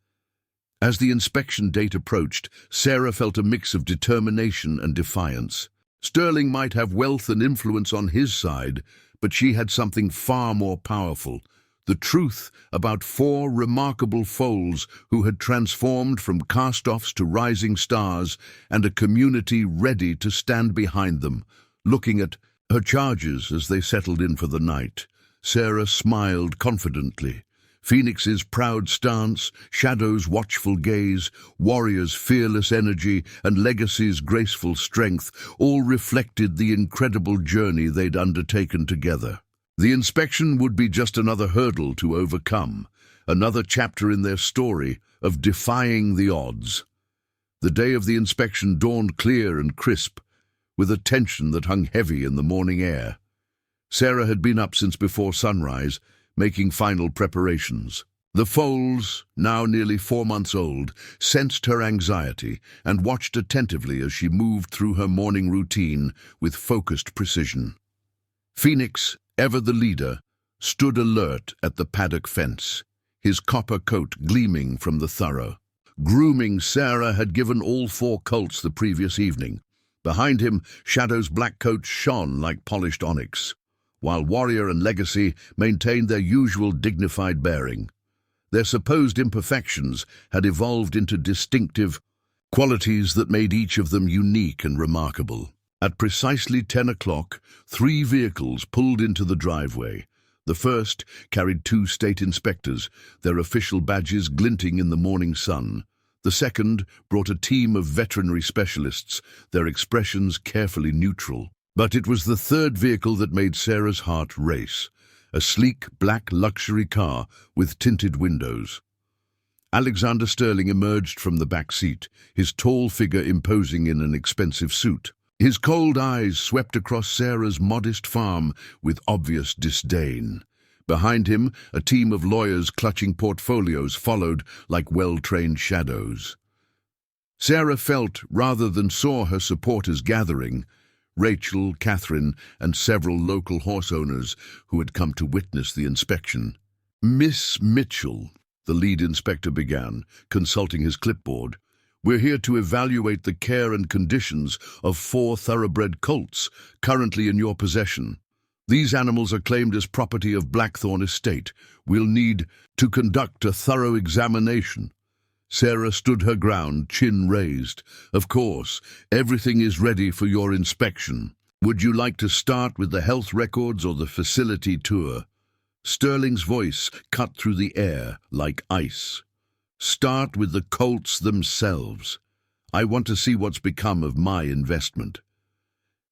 As the inspection date approached, Sarah felt a mix of determination and defiance. Sterling might have wealth and influence on his side, but she had something far more powerful: the truth about 4 remarkable foals who had transformed from cast-offs to rising stars, and a community ready to stand behind them. Looking at her charges as they settled in for the night, Sarah smiled confidently. Phoenix's proud stance, Shadow's watchful gaze, Warrior's fearless energy, and Legacy's graceful strength all reflected the incredible journey they'd undertaken together. The inspection would be just another hurdle to overcome, another chapter in their story of defying the odds. The day of the inspection dawned clear and crisp, with a tension that hung heavy in the morning air. Sarah had been up since before sunrise, making final preparations. The foals, now nearly 4 months old, sensed her anxiety and watched attentively as she moved through her morning routine with focused precision. Phoenix, ever the leader, stood alert at the paddock fence, his copper coat gleaming from the thorough. Grooming Sarah had given all 4 colts the previous evening. Behind him, Shadow's black coat shone like polished onyx, while Warrior and Legacy maintained their usual dignified bearing. Their supposed imperfections had evolved into distinctive qualities that made each of them unique and remarkable. At precisely 10 o'clock, 3 vehicles pulled into the driveway. The first carried 2 state inspectors, their official badges glinting in the morning sun. The second brought a team of veterinary specialists, their expressions carefully neutral. But it was the third vehicle that made Sarah's heart race, a sleek black luxury car with tinted windows. Alexander Sterling emerged from the back seat, his tall figure imposing in an expensive suit. His cold eyes swept across Sarah's modest farm with obvious disdain. Behind him, a team of lawyers clutching portfolios followed like well-trained shadows. Sarah felt, rather than saw, her supporters gathering: Rachel, Catherine, and several local horse owners who had come to witness the inspection. "Miss Mitchell," the lead inspector began, consulting his clipboard, "we're here to evaluate the care and conditions of 4 thoroughbred colts currently in your possession. These animals are claimed as property of Blackthorn Estate. We'll need to conduct a thorough examination." Sarah stood her ground, chin raised. "Of course, everything is ready for your inspection. Would you like to start with the health records or the facility tour?" Sterling's voice cut through the air like ice. "Start with the colts themselves. I want to see what's become of my investment."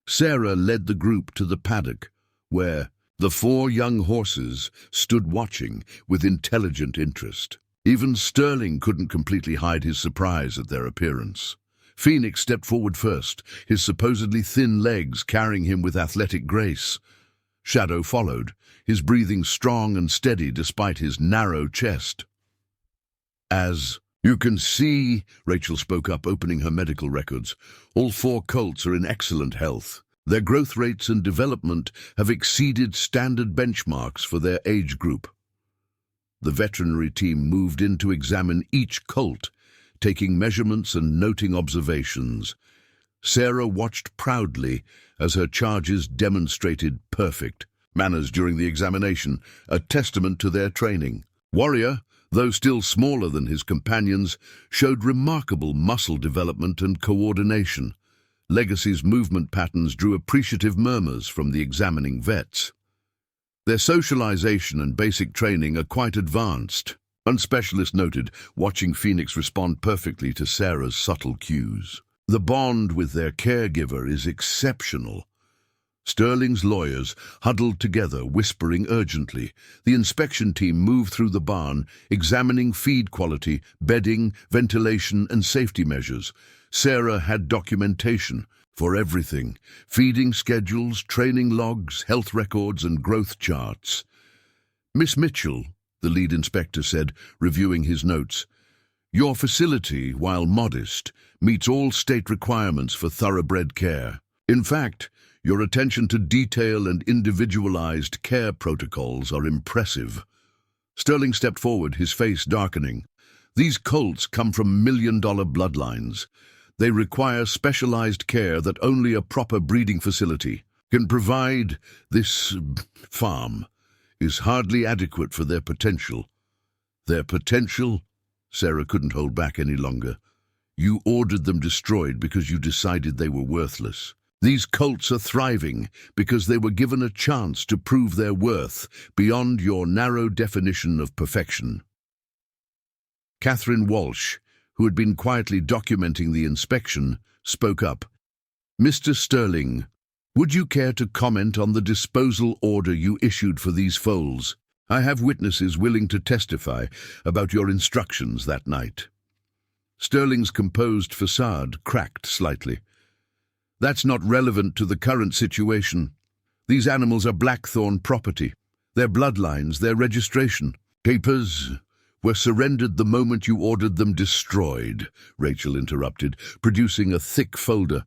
Sarah led the group to the paddock, where the 4 young horses stood watching with intelligent interest. Even Sterling couldn't completely hide his surprise at their appearance. Phoenix stepped forward first, his supposedly thin legs carrying him with athletic grace. Shadow followed, his breathing strong and steady despite his narrow chest. "As you can see," Rachel spoke up, opening her medical records, "all 4 colts are in excellent health. Their growth rates and development have exceeded standard benchmarks for their age group." The veterinary team moved in to examine each colt, taking measurements and noting observations. Sarah watched proudly as her charges demonstrated perfect manners during the examination, a testament to their training. Warrior, though still smaller than his companions, showed remarkable muscle development and coordination. Legacy's movement patterns drew appreciative murmurs from the examining vets. Their socialization and basic training are quite advanced, one specialist noted, watching Phoenix respond perfectly to Sarah's subtle cues. The bond with their caregiver is exceptional. Sterling's lawyers huddled together, whispering urgently. The inspection team moved through the barn, examining feed quality, bedding, ventilation, and safety measures. Sarah had documentation for everything: feeding schedules, training logs, health records, and growth charts. "Miss Mitchell," the lead inspector said, reviewing his notes, "your facility, while modest, meets all state requirements for thoroughbred care. In fact, your attention to detail and individualized care protocols are impressive." Sterling stepped forward, his face darkening. "These colts come from million-dollar bloodlines. They require specialized care that only a proper breeding facility can provide. This farm is hardly adequate for their potential." "Their potential?" Sarah couldn't hold back any longer. "You ordered them destroyed because you decided they were worthless. These colts are thriving because they were given a chance to prove their worth beyond your narrow definition of perfection." Catherine Walsh, who had been quietly documenting the inspection, spoke up. "Mr. Sterling, would you care to comment on the disposal order you issued for these foals? I have witnesses willing to testify about your instructions that night." Sterling's composed facade cracked slightly. "That's not relevant to the current situation. These animals are Blackthorn property. Their bloodlines, their registration papers were surrendered the moment you ordered them destroyed," Rachel interrupted, producing a thick folder.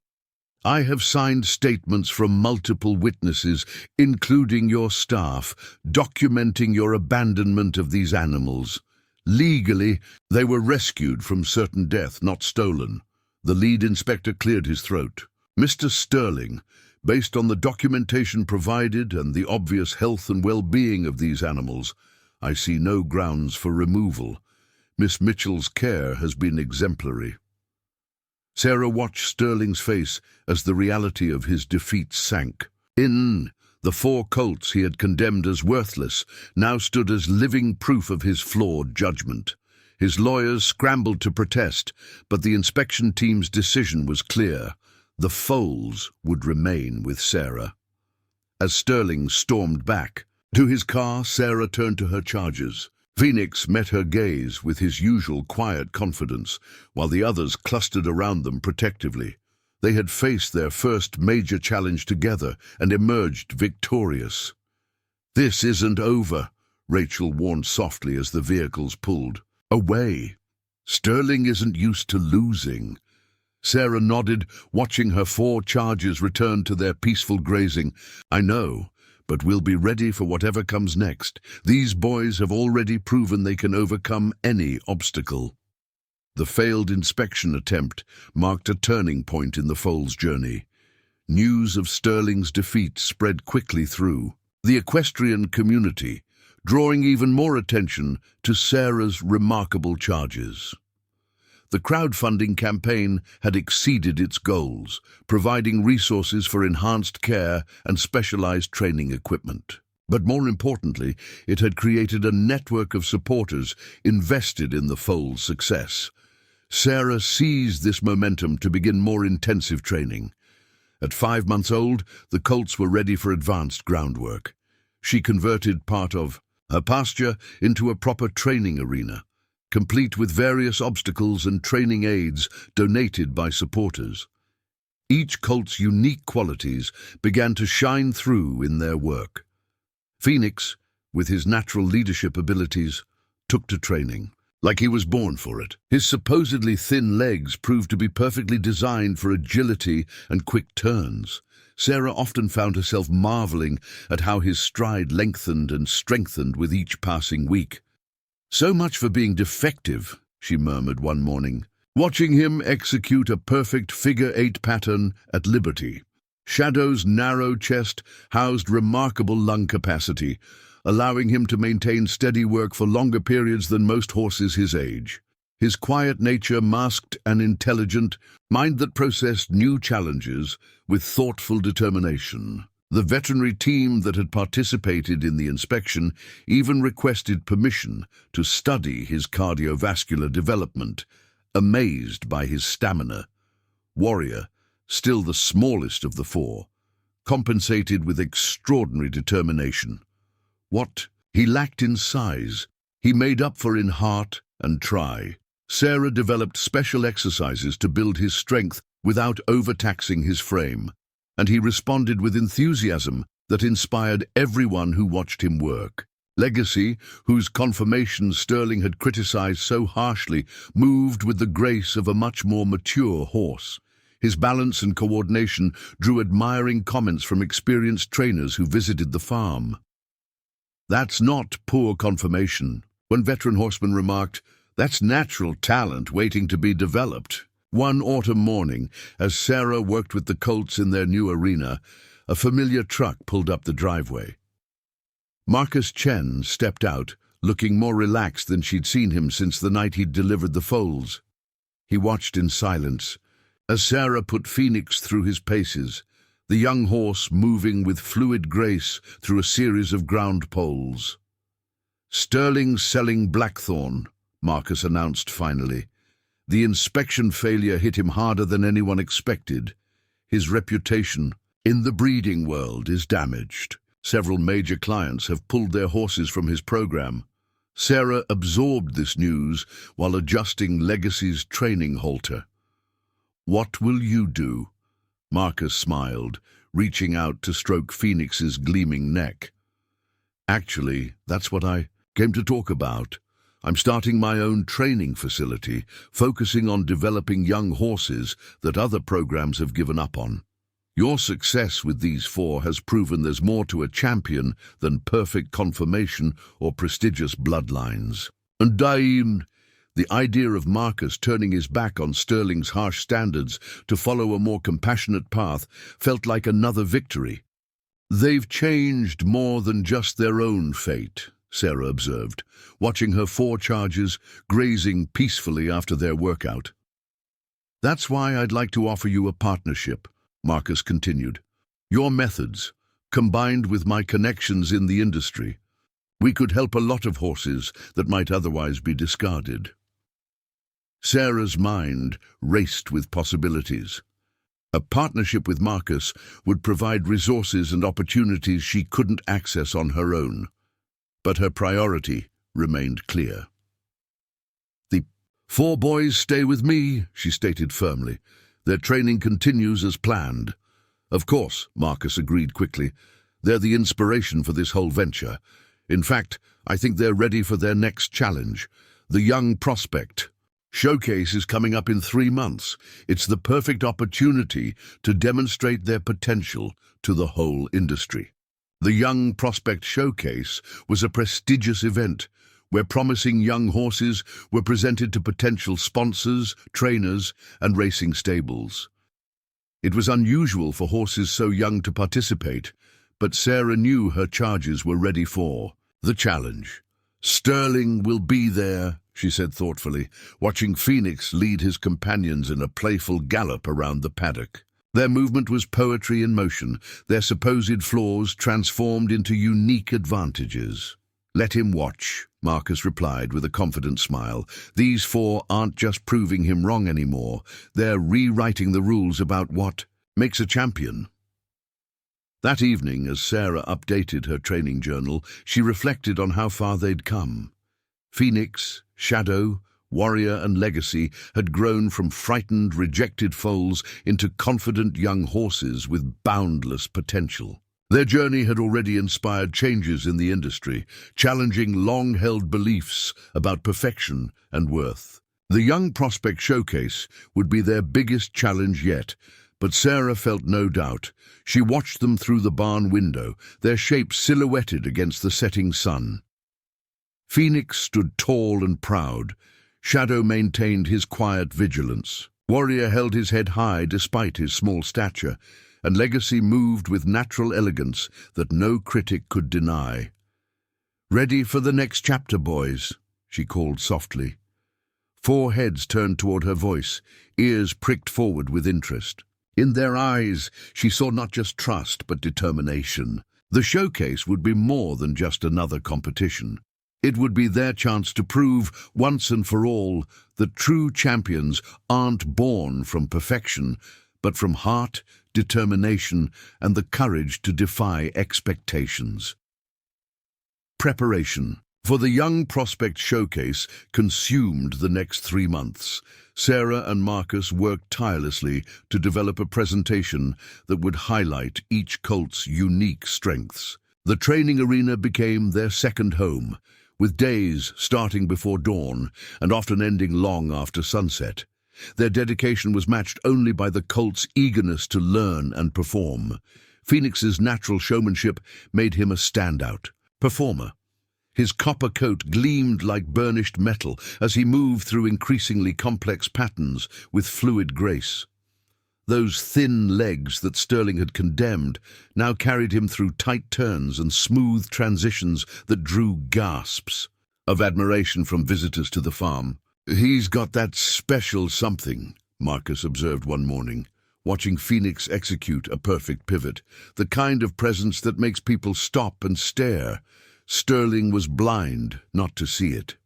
"I have signed statements from multiple witnesses, including your staff, documenting your abandonment of these animals. Legally, they were rescued from certain death, not stolen." The lead inspector cleared his throat. "Mr. Sterling, based on the documentation provided and the obvious health and well-being of these animals, I see no grounds for removal. Miss Mitchell's care has been exemplary." Sarah watched Sterling's face as the reality of his defeat sank. The 4 colts he had condemned as worthless now stood as living proof of his flawed judgment. His lawyers scrambled to protest, but the inspection team's decision was clear. The foals would remain with Sarah. As Sterling stormed back to his car, Sarah turned to her charges. Phoenix met her gaze with his usual quiet confidence, while the others clustered around them protectively. They had faced their first major challenge together and emerged victorious. "This isn't over," Rachel warned softly as the vehicles pulled away. "Sterling isn't used to losing." Sarah nodded, watching her 4 charges return to their peaceful grazing. "I know, but we'll be ready for whatever comes next. These boys have already proven they can overcome any obstacle." The failed inspection attempt marked a turning point in the foal's journey. News of Sterling's defeat spread quickly through the equestrian community, drawing even more attention to Sarah's remarkable charges. The crowdfunding campaign had exceeded its goals, providing resources for enhanced care and specialized training equipment. But more importantly, it had created a network of supporters invested in the foal's success. Sarah seized this momentum to begin more intensive training. At 5 months old, the colts were ready for advanced groundwork. She converted part of her pasture into a proper training arena, complete with various obstacles and training aids donated by supporters. Each colt's unique qualities began to shine through in their work. Phoenix, with his natural leadership abilities, took to training like he was born for it. His supposedly thin legs proved to be perfectly designed for agility and quick turns. Sarah often found herself marveling at how his stride lengthened and strengthened with each passing week. "So much for being defective," she murmured one morning, watching him execute a perfect figure-8 pattern at Liberty. Shadow's narrow chest housed remarkable lung capacity, allowing him to maintain steady work for longer periods than most horses his age. His quiet nature masked an intelligent mind that processed new challenges with thoughtful determination. The veterinary team that had participated in the inspection even requested permission to study his cardiovascular development, amazed by his stamina. Warrior, still the smallest of the 4, compensated with extraordinary determination. What he lacked in size, he made up for in heart and try. Sarah developed special exercises to build his strength without overtaxing his frame, and he responded with enthusiasm that inspired everyone who watched him work. Legacy, whose conformation Sterling had criticized so harshly, moved with the grace of a much more mature horse. His balance and coordination drew admiring comments from experienced trainers who visited the farm. "That's not poor conformation," one veteran horseman remarked. "That's natural talent waiting to be developed." One autumn morning, as Sarah worked with the Colts in their new arena, a familiar truck pulled up the driveway. Marcus Chen stepped out, looking more relaxed than she'd seen him since the night he'd delivered the foals. He watched in silence, as Sarah put Phoenix through his paces, the young horse moving with fluid grace through a series of ground poles. "Sterling's selling Blackthorn," Marcus announced finally. The inspection failure hit him harder than anyone expected. His reputation in the breeding world is damaged. Several major clients have pulled their horses from his program. Sarah absorbed this news while adjusting Legacy's training halter. "What will you do?" Marcus smiled, reaching out to stroke Phoenix's gleaming neck. "Actually, that's what I came to talk about. I'm starting my own training facility, focusing on developing young horses that other programs have given up on. Your success with these four has proven there's more to a champion than perfect conformation or prestigious bloodlines." And the idea of Marcus turning his back on Sterling's harsh standards to follow a more compassionate path felt like another victory. "They've changed more than just their own fate," Sarah observed, watching her four charges grazing peacefully after their workout. "That's why I'd like to offer you a partnership," Marcus continued. "Your methods, combined with my connections in the industry, we could help a lot of horses that might otherwise be discarded." Sarah's mind raced with possibilities. A partnership with Marcus would provide resources and opportunities she couldn't access on her own. But her priority remained clear. "The 4 boys stay with me," she stated firmly. "Their training continues as planned." "Of course," Marcus agreed quickly. "They're the inspiration for this whole venture. In fact, I think they're ready for their next challenge, the Young Prospect Showcase is coming up in 3 months. It's the perfect opportunity to demonstrate their potential to the whole industry." The Young Prospect Showcase was a prestigious event where promising young horses were presented to potential sponsors, trainers, and racing stables. It was unusual for horses so young to participate, but Sarah knew her charges were ready for the challenge. "Sterling will be there," she said thoughtfully, watching Phoenix lead his companions in a playful gallop around the paddock. Their movement was poetry in motion, their supposed flaws transformed into unique advantages. "Let him watch," Marcus replied with a confident smile. "These 4 aren't just proving him wrong anymore. They're rewriting the rules about what makes a champion." That evening, as Sarah updated her training journal, she reflected on how far they'd come. Phoenix, Shadow, Warrior and Legacy had grown from frightened, rejected foals into confident young horses with boundless potential. Their journey had already inspired changes in the industry, challenging long-held beliefs about perfection and worth. The Young Prospect Showcase would be their biggest challenge yet, but Sarah felt no doubt. She watched them through the barn window, their shapes silhouetted against the setting sun. Phoenix stood tall and proud. Shadow maintained his quiet vigilance. Warrior held his head high despite his small stature, and Legacy moved with natural elegance that no critic could deny. "Ready for the next chapter, boys?" she called softly. 4 heads turned toward her voice, ears pricked forward with interest. In their eyes, she saw not just trust but determination. The showcase would be more than just another competition. It would be their chance to prove, once and for all, that true champions aren't born from perfection, but from heart, determination, and the courage to defy expectations. Preparation for the Young Prospect Showcase consumed the next 3 months. Sarah and Marcus worked tirelessly to develop a presentation that would highlight each colt's unique strengths. The training arena became their second home, with days starting before dawn and often ending long after sunset. Their dedication was matched only by the Colts' eagerness to learn and perform. Phoenix's natural showmanship made him a standout performer. His copper coat gleamed like burnished metal as he moved through increasingly complex patterns with fluid grace. Those thin legs that Sterling had condemned now carried him through tight turns and smooth transitions that drew gasps of admiration from visitors to the farm. "He's got that special something," Marcus observed one morning, watching Phoenix execute a perfect pivot, "the kind of presence that makes people stop and stare." Sterling was blind not to see it.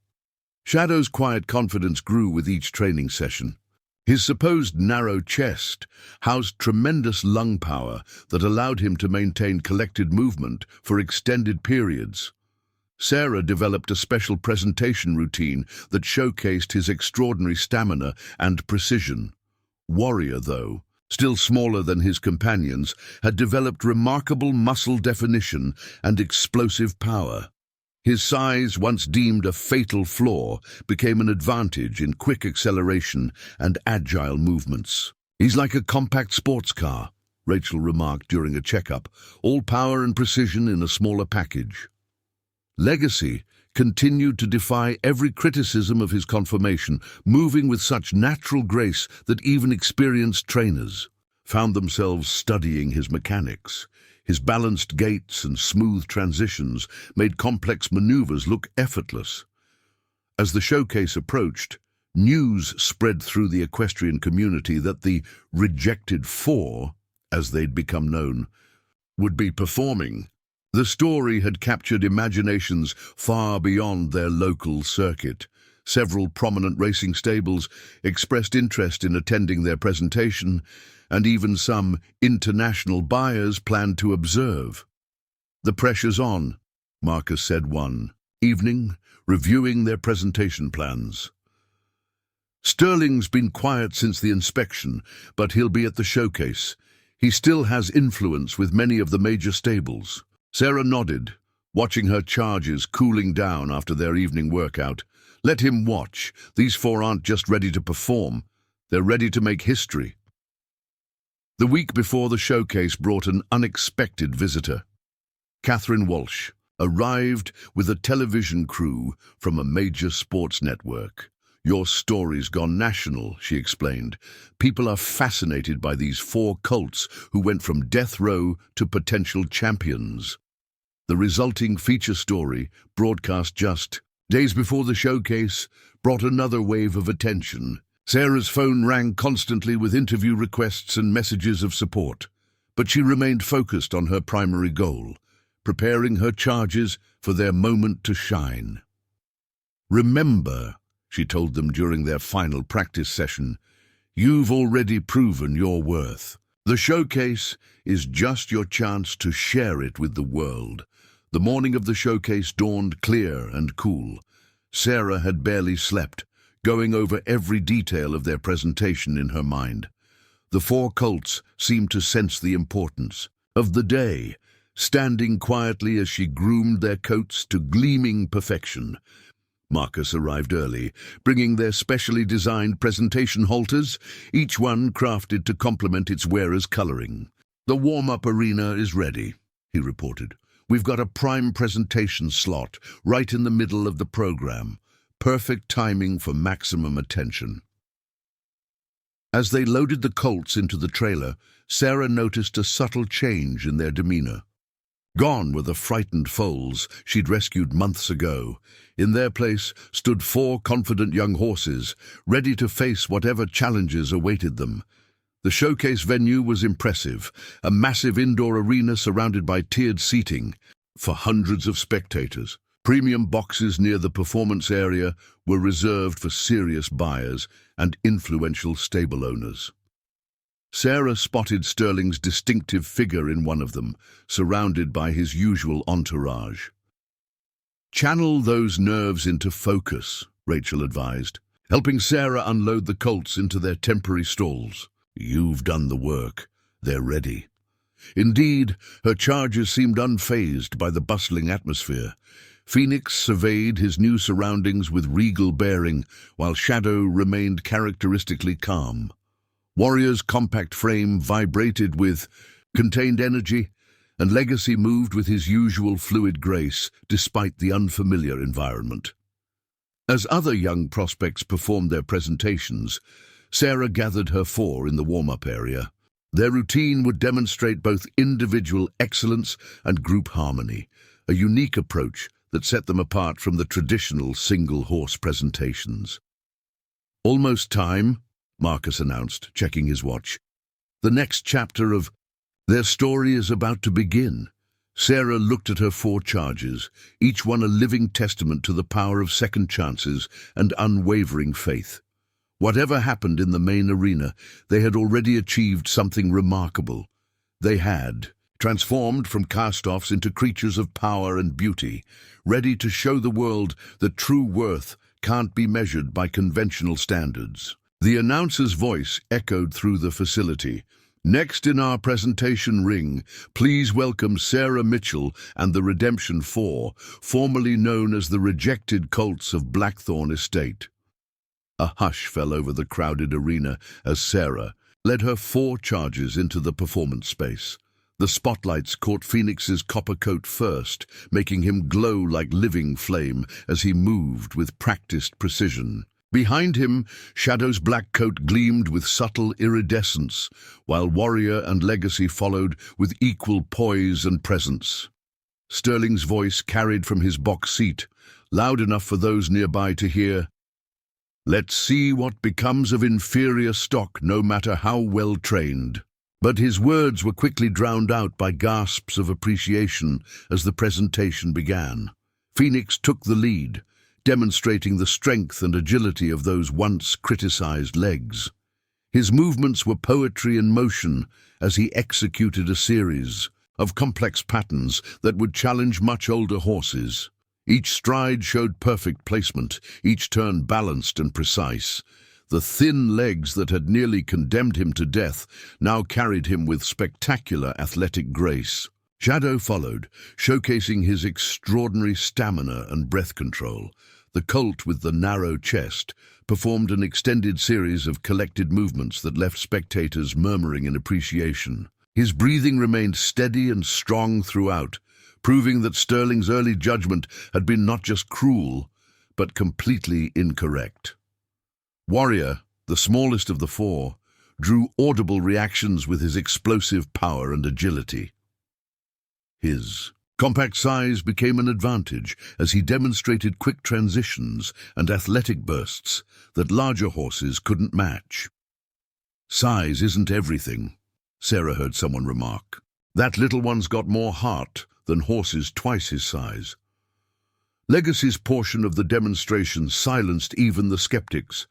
Shadow's quiet confidence grew with each training session. His supposed narrow chest housed tremendous lung power that allowed him to maintain collected movement for extended periods. Sarah developed a special presentation routine that showcased his extraordinary stamina and precision. Warrior, though, still smaller than his companions, had developed remarkable muscle definition and explosive power. His size, once deemed a fatal flaw, became an advantage in quick acceleration and agile movements. "He's like a compact sports car," Rachel remarked during a checkup, "all power and precision in a smaller package." Legacy continued to defy every criticism of his conformation, moving with such natural grace that even experienced trainers found themselves studying his mechanics. His balanced gaits and smooth transitions made complex maneuvers look effortless. As the showcase approached, news spread through the equestrian community that the rejected four, as they'd become known, would be performing. The story had captured imaginations far beyond their local circuit. Several prominent racing stables expressed interest in attending their presentation, and even some international buyers planned to observe. "The pressure's on," Marcus said one evening, reviewing their presentation plans. "Sterling's been quiet since the inspection, but he'll be at the showcase. He still has influence with many of the major stables." Sarah nodded, watching her charges cooling down after their evening workout. "Let him watch. These four aren't just ready to perform. They're ready to make history." The week before the showcase brought an unexpected visitor. Catherine Walsh arrived with a television crew from a major sports network. "Your story's gone national," she explained. "People are fascinated by these four colts who went from death row to potential champions." The resulting feature story, broadcast just days before the showcase, brought another wave of attention. Sarah's phone rang constantly with interview requests and messages of support, but she remained focused on her primary goal, preparing her charges for their moment to shine. "Remember," she told them during their final practice session, "you've already proven your worth. The showcase is just your chance to share it with the world." The morning of the showcase dawned clear and cool. Sarah had barely slept, going over every detail of their presentation in her mind. The four colts seemed to sense the importance of the day, standing quietly as she groomed their coats to gleaming perfection. Marcus arrived early, bringing their specially designed presentation halters, each one crafted to complement its wearer's coloring. "The warm-up arena is ready," he reported. "We've got a prime presentation slot right in the middle of the program. Perfect timing for maximum attention." As they loaded the colts into the trailer, Sarah noticed a subtle change in their demeanor. Gone were the frightened foals she'd rescued months ago. In their place stood four confident young horses, ready to face whatever challenges awaited them. The showcase venue was impressive, a massive indoor arena surrounded by tiered seating for hundreds of spectators. Premium boxes near the performance area were reserved for serious buyers and influential stable owners. Sarah spotted Sterling's distinctive figure in one of them, surrounded by his usual entourage. "Channel those nerves into focus," Rachel advised, helping Sarah unload the colts into their temporary stalls. "You've done the work. They're ready." Indeed, her charges seemed unfazed by the bustling atmosphere. Phoenix surveyed his new surroundings with regal bearing, while Shadow remained characteristically calm. Warrior's compact frame vibrated with contained energy, and Legacy moved with his usual fluid grace despite the unfamiliar environment. As other young prospects performed their presentations, Sarah gathered her four in the warm-up area. Their routine would demonstrate both individual excellence and group harmony, a unique approach that set them apart from the traditional single-horse presentations. "Almost time," Marcus announced, checking his watch. "The next chapter of their story is about to begin." Sarah looked at her four charges, each one a living testament to the power of second chances and unwavering faith. Whatever happened in the main arena, they had already achieved something remarkable. They had transformed from cast-offs into creatures of power and beauty, ready to show the world that true worth can't be measured by conventional standards. The announcer's voice echoed through the facility. "Next in our presentation ring, please welcome Sarah Mitchell and the Redemption Four, formerly known as the rejected Colts of Blackthorn Estate." A hush fell over the crowded arena as Sarah led her four charges into the performance space. The spotlights caught Phoenix's copper coat first, making him glow like living flame as he moved with practiced precision. Behind him, Shadow's black coat gleamed with subtle iridescence, while Warrior and Legacy followed with equal poise and presence. Sterling's voice carried from his box seat, loud enough for those nearby to hear, "Let's see what becomes of inferior stock, no matter how well trained." But his words were quickly drowned out by gasps of appreciation as the presentation began. Phoenix took the lead, demonstrating the strength and agility of those once criticized legs. His movements were poetry in motion as he executed a series of complex patterns that would challenge much older horses. Each stride showed perfect placement, each turn balanced and precise. The thin legs that had nearly condemned him to death now carried him with spectacular athletic grace. Shadow followed, showcasing his extraordinary stamina and breath control. The colt with the narrow chest performed an extended series of collected movements that left spectators murmuring in appreciation. His breathing remained steady and strong throughout, proving that Sterling's early judgment had been not just cruel, but completely incorrect. Warrior, the smallest of the four, drew audible reactions with his explosive power and agility. His compact size became an advantage as he demonstrated quick transitions and athletic bursts that larger horses couldn't match. "Size isn't everything," Sarah heard someone remark. "That little one's got more heart than horses twice his size." Legacy's portion of the demonstration silenced even the skeptics.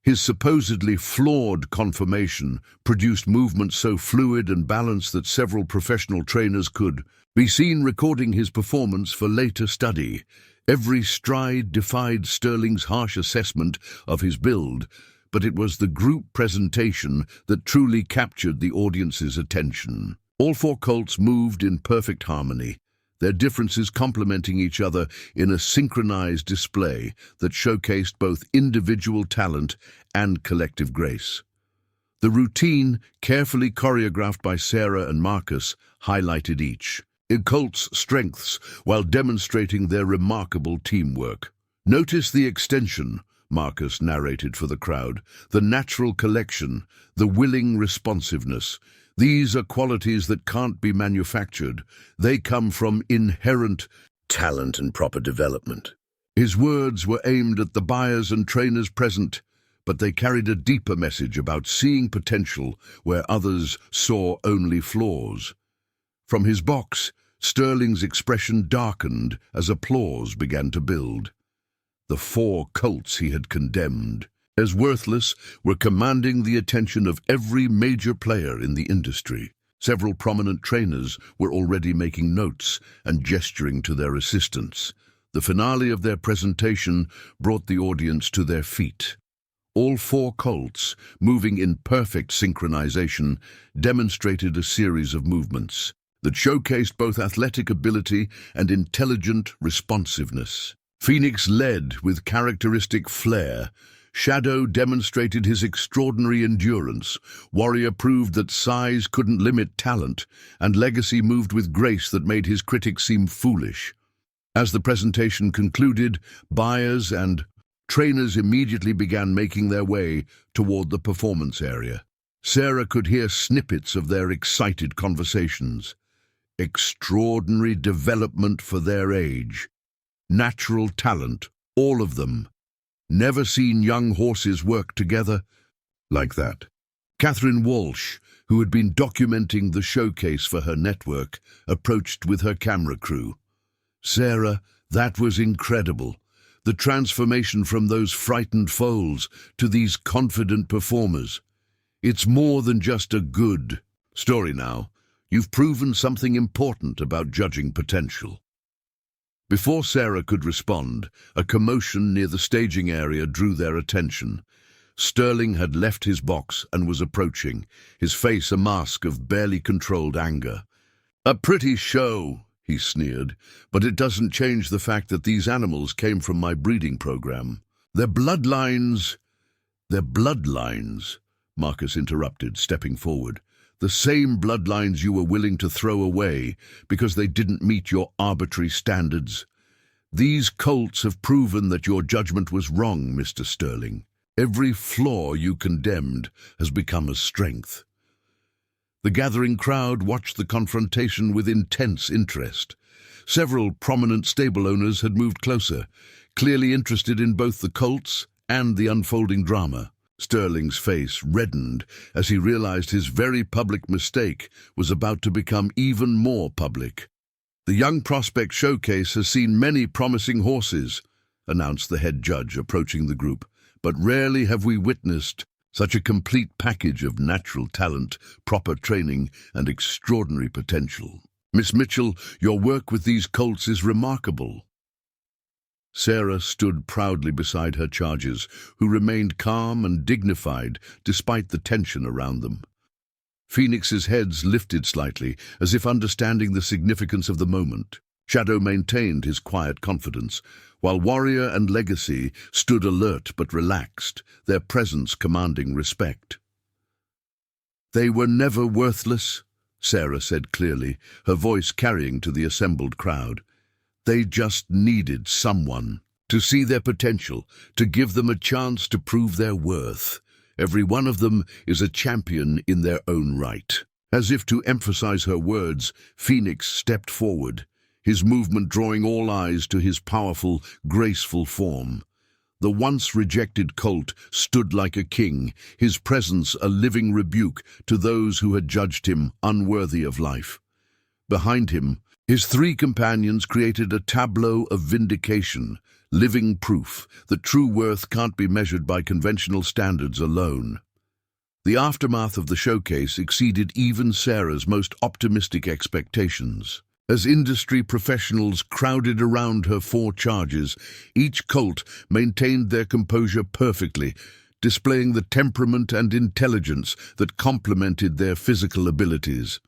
His supposedly flawed conformation produced movements so fluid and balanced that several professional trainers could be seen recording his performance for later study. Every stride defied Sterling's harsh assessment of his build, but it was the group presentation that truly captured the audience's attention. All four colts moved in perfect harmony, their differences complementing each other in a synchronized display that showcased both individual talent and collective grace. The routine, carefully choreographed by Sarah and Marcus, highlighted each colt's strengths while demonstrating their remarkable teamwork. "Notice the extension," Marcus narrated for the crowd, "the natural collection, the willing responsiveness. These are qualities that can't be manufactured. They come from inherent talent and proper development." His words were aimed at the buyers and trainers present, but they carried a deeper message about seeing potential where others saw only flaws. From his box, Sterling's expression darkened as applause began to build. The four colts he had condemned as worthless were commanding the attention of every major player in the industry. Several prominent trainers were already making notes and gesturing to their assistants. The finale of their presentation brought the audience to their feet. All four colts, moving in perfect synchronization, demonstrated a series of movements that showcased both athletic ability and intelligent responsiveness. Phoenix led with characteristic flair. Shadow demonstrated his extraordinary endurance. Warrior proved that size couldn't limit talent, and Legacy moved with grace that made his critics seem foolish. As the presentation concluded, buyers and trainers immediately began making their way toward the performance area. Sarah could hear snippets of their excited conversations. Extraordinary development for their age. Natural talent, all of them. Never seen young horses work together like that. Catherine Walsh, who had been documenting the showcase for her network, approached with her camera crew. Sarah, that was incredible. The transformation from those frightened foals to these confident performers. It's more than just a good story now. You've proven something important about judging potential. Before Sarah could respond, a commotion near the staging area drew their attention. Sterling had left his box and was approaching, his face a mask of barely controlled anger. "A pretty show," he sneered, "but it doesn't change the fact that these animals came from my breeding program. Their bloodlines..." "Their bloodlines," Marcus interrupted, stepping forward. "The same bloodlines you were willing to throw away because they didn't meet your arbitrary standards. These colts have proven that your judgment was wrong, Mr. Sterling. Every flaw you condemned has become a strength." The gathering crowd watched the confrontation with intense interest. Several prominent stable owners had moved closer, clearly interested in both the colts and the unfolding drama. Sterling's face reddened as he realized his very public mistake was about to become even more public. "The Young Prospect Showcase has seen many promising horses," announced the head judge, approaching the group, "but rarely have we witnessed such a complete package of natural talent, proper training, and extraordinary potential. Miss Mitchell, your work with these colts is remarkable." Sarah stood proudly beside her charges, who remained calm and dignified despite the tension around them. Phoenix's heads lifted slightly, as if understanding the significance of the moment. Shadow maintained his quiet confidence, while Warrior and Legacy stood alert but relaxed, their presence commanding respect. "They were never worthless," Sarah said clearly, her voice carrying to the assembled crowd. "They just needed someone to see their potential, to give them a chance to prove their worth. Every one of them is a champion in their own right." As if to emphasize her words, Phoenix stepped forward, his movement drawing all eyes to his powerful, graceful form. The once-rejected colt stood like a king, his presence a living rebuke to those who had judged him unworthy of life. Behind him, his three companions created a tableau of vindication, living proof that true worth can't be measured by conventional standards alone. The aftermath of the showcase exceeded even Sarah's most optimistic expectations. As industry professionals crowded around her four charges, each colt maintained their composure perfectly, displaying the temperament and intelligence that complemented their physical abilities.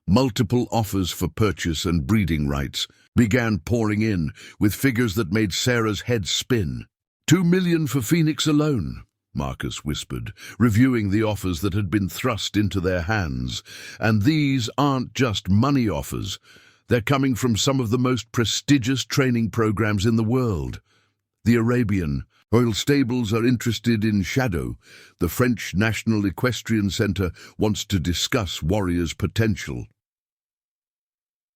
Multiple offers for purchase and breeding rights began pouring in, with figures that made Sarah's head spin. "2 million for Phoenix alone," Marcus whispered, reviewing the offers that had been thrust into their hands. "And these aren't just money offers. They're coming from some of the most prestigious training programs in the world. The Arabian Royal Stables are interested in Shadow. The French National Equestrian Center wants to discuss Warrior's potential."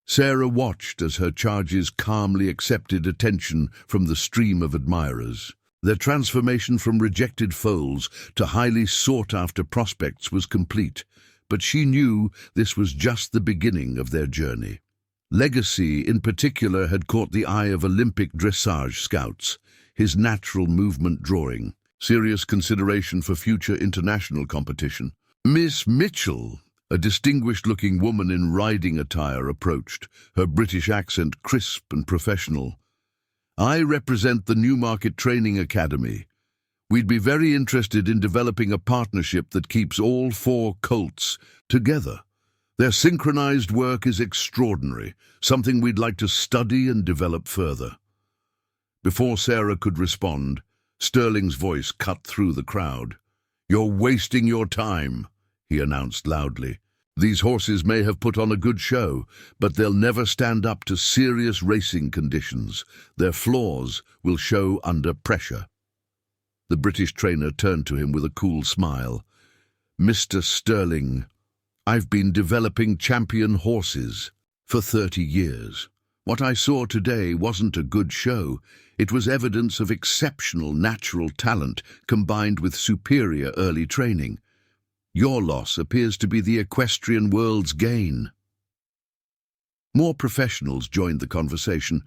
Sarah watched as her charges calmly accepted attention from the stream of admirers. Their transformation from rejected foals to highly sought-after prospects was complete, but she knew this was just the beginning of their journey. Legacy, in particular, had caught the eye of Olympic dressage scouts, his natural movement drawing serious consideration for future international competition. "Miss Mitchell," a distinguished-looking woman in riding attire approached, her British accent crisp and professional. "I represent the Newmarket Training Academy. We'd be very interested in developing a partnership that keeps all 4 colts together. Their synchronized work is extraordinary, something we'd like to study and develop further." Before Sarah could respond, Sterling's voice cut through the crowd. "You're wasting your time," he announced loudly. "These horses may have put on a good show, but they'll never stand up to serious racing conditions. Their flaws will show under pressure." The British trainer turned to him with a cool smile. "Mr. Sterling, I've been developing champion horses for 30 years. What I saw today wasn't a good show. It was evidence of exceptional natural talent combined with superior early training. Your loss appears to be the equestrian world's gain." More professionals joined the conversation,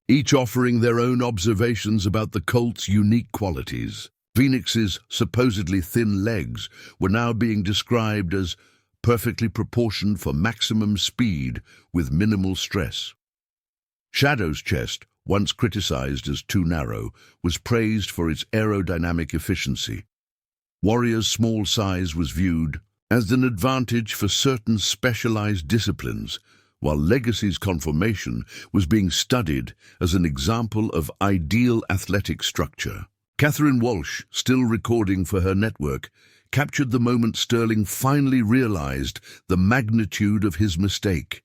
each offering their own observations about the colt's unique qualities. Phoenix's supposedly thin legs were now being described as perfectly proportioned for maximum speed with minimal stress. Shadow's chest, once criticized as too narrow, was praised for its aerodynamic efficiency. Warrior's small size was viewed as an advantage for certain specialized disciplines, while Legacy's conformation was being studied as an example of ideal athletic structure. Catherine Walsh, still recording for her network, captured the moment Sterling finally realized the magnitude of his mistake.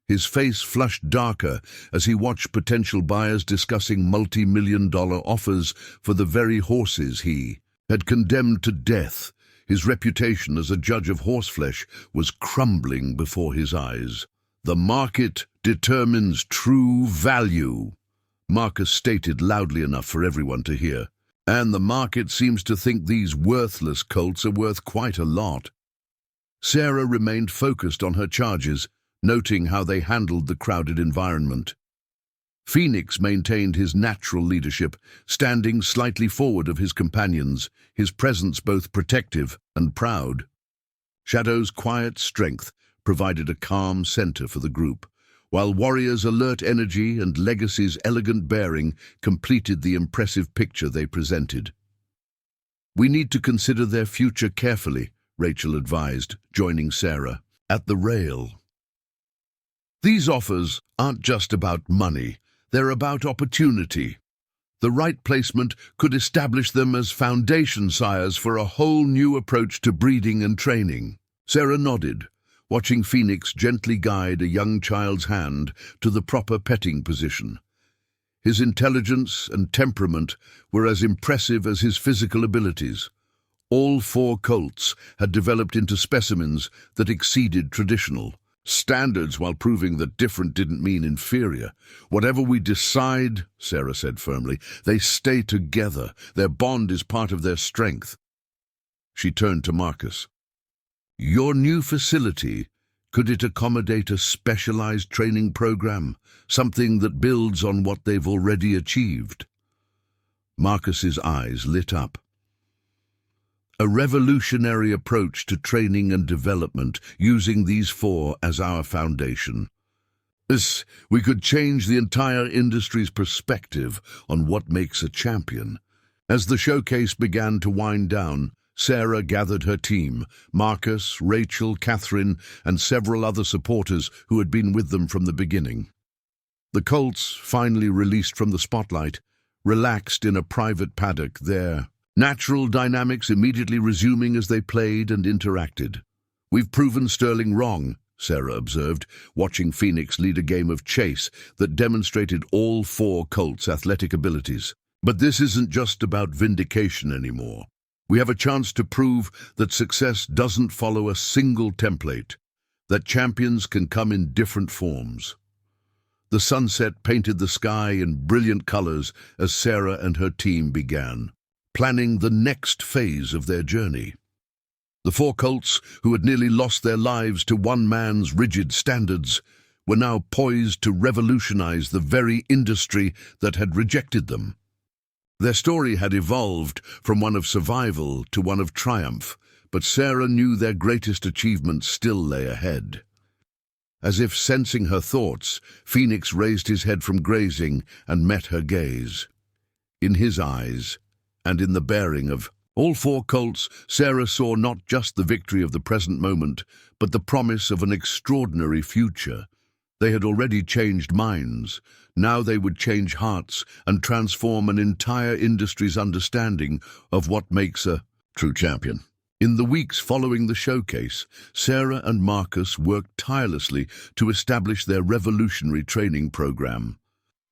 His face flushed darker as he watched potential buyers discussing multi-million-dollar offers for the very horses he had condemned to death. His reputation as a judge of horseflesh was crumbling before his eyes. "The market determines true value," Marcus stated loudly enough for everyone to hear. "And the market seems to think these worthless colts are worth quite a lot." Sarah remained focused on her charges, noting how they handled the crowded environment. Phoenix maintained his natural leadership, standing slightly forward of his companions, his presence both protective and proud. Shadow's quiet strength provided a calm center for the group, while Warrior's alert energy and Legacy's elegant bearing completed the impressive picture they presented. "We need to consider their future carefully," Rachel advised, joining Sarah at the rail. "These offers aren't just about money, they're about opportunity. The right placement could establish them as foundation sires for a whole new approach to breeding and training." Sarah nodded, watching Phoenix gently guide a young child's hand to the proper petting position. His intelligence and temperament were as impressive as his physical abilities. All 4 colts had developed into specimens that exceeded traditional standards while proving that different didn't mean inferior. "Whatever we decide," Sarah said firmly, "they stay together. Their bond is part of their strength." She turned to Marcus. "Your new facility, could it accommodate a specialized training program, something that builds on what they've already achieved?" Marcus's eyes lit up. "A revolutionary approach to training and development, using these 4 as our foundation. We could change the entire industry's perspective on what makes a champion." As the showcase began to wind down, Sarah gathered her team, Marcus, Rachel, Catherine, and several other supporters who had been with them from the beginning. The colts, finally released from the spotlight, relaxed in a private paddock, their natural dynamics immediately resuming as they played and interacted. "We've proven Sterling wrong," Sarah observed, watching Phoenix lead a game of chase that demonstrated all 4 colts' athletic abilities. "But this isn't just about vindication anymore. We have a chance to prove that success doesn't follow a single template, that champions can come in different forms." The sunset painted the sky in brilliant colors as Sarah and her team began, planning the next phase of their journey. The 4 colts, who had nearly lost their lives to one man's rigid standards, were now poised to revolutionize the very industry that had rejected them. Their story had evolved from one of survival to one of triumph, but Sarah knew their greatest achievement still lay ahead. As if sensing her thoughts, Phoenix raised his head from grazing and met her gaze. In his eyes, and in the bearing of all four colts. Sarah saw not just the victory of the present moment, but the promise of an extraordinary future. They had already changed minds. Now they would change hearts and transform an entire industry's understanding of what makes a true champion. In the weeks following the showcase, Sarah and Marcus worked tirelessly to establish their revolutionary training program.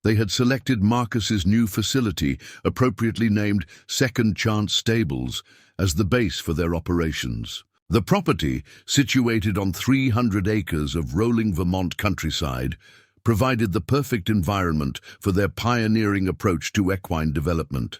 They had selected Marcus's new facility, appropriately named Second Chance Stables, as the base for their operations. The property, situated on 300 acres of rolling Vermont countryside, provided the perfect environment for their pioneering approach to equine development.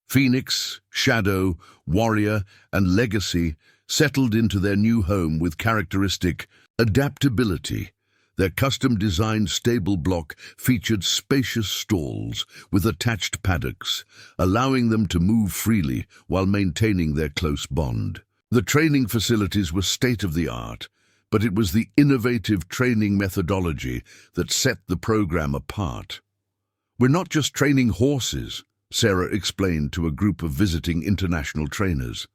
Phoenix, Shadow, Warrior, and Legacy settled into their new home with characteristic adaptability. Their custom-designed stable block featured spacious stalls with attached paddocks, allowing them to move freely while maintaining their close bond. The training facilities were state-of-the-art, but it was the innovative training methodology that set the program apart. "We're not just training horses," Sarah explained to a group of visiting international trainers.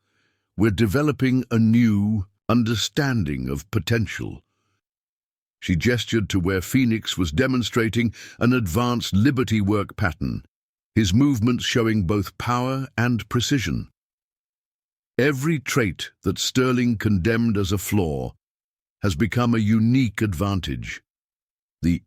"We're developing a new understanding of potential." She gestured to where Phoenix was demonstrating an advanced liberty work pattern, his movements showing both power and precision. Every trait that Sterling condemned as a flaw has become a unique advantage. The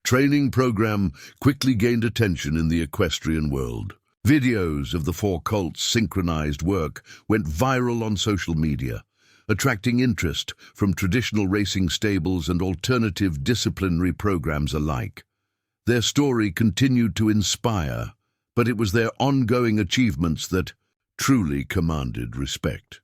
training program quickly gained attention in the equestrian world. Videos of the four colts' synchronized work went viral on social media, attracting interest from traditional racing stables and alternative disciplinary programs alike. Their story continued to inspire, but it was their ongoing achievements that truly commanded respect.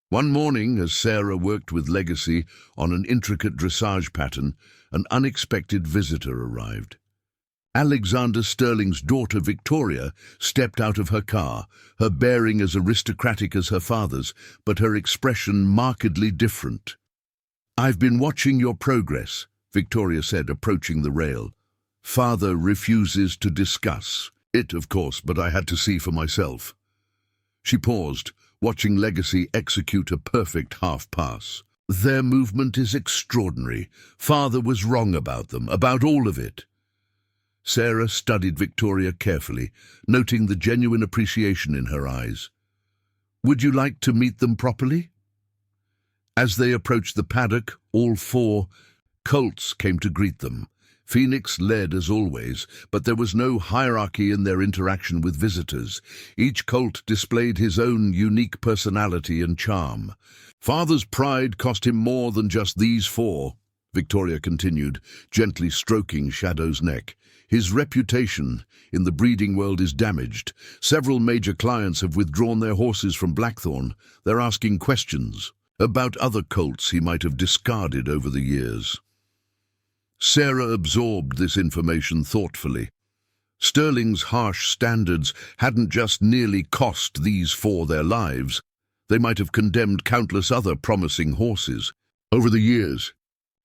One morning, as Sarah worked with Legacy on an intricate dressage pattern, an unexpected visitor arrived. Alexander Sterling's daughter Victoria stepped out of her car, her bearing as aristocratic as her father's, but her expression markedly different. "I've been watching your progress," Victoria said, approaching the rail. "Father refuses to discuss it, of course, but I had to see for myself." She paused, watching Legacy execute a perfect half-pass. "Their movement is extraordinary. Father was wrong about them, about all of it." Sarah studied Victoria carefully, noting the genuine appreciation in her eyes. "Would you like to meet them properly?" As they approached the paddock, all four colts came to greet them. Phoenix led as always, but there was no hierarchy in their interaction with visitors. Each colt displayed his own unique personality and charm. "Father's pride cost him more than just these four," Victoria continued, gently stroking Shadow's neck. "His reputation in the breeding world is damaged. Several major clients have withdrawn their horses from Blackthorn. They're asking questions about other colts he might have discarded over the years." Sarah absorbed this information thoughtfully. Sterling's harsh standards hadn't just nearly cost these four their lives. They might have condemned countless other promising horses. Over the years,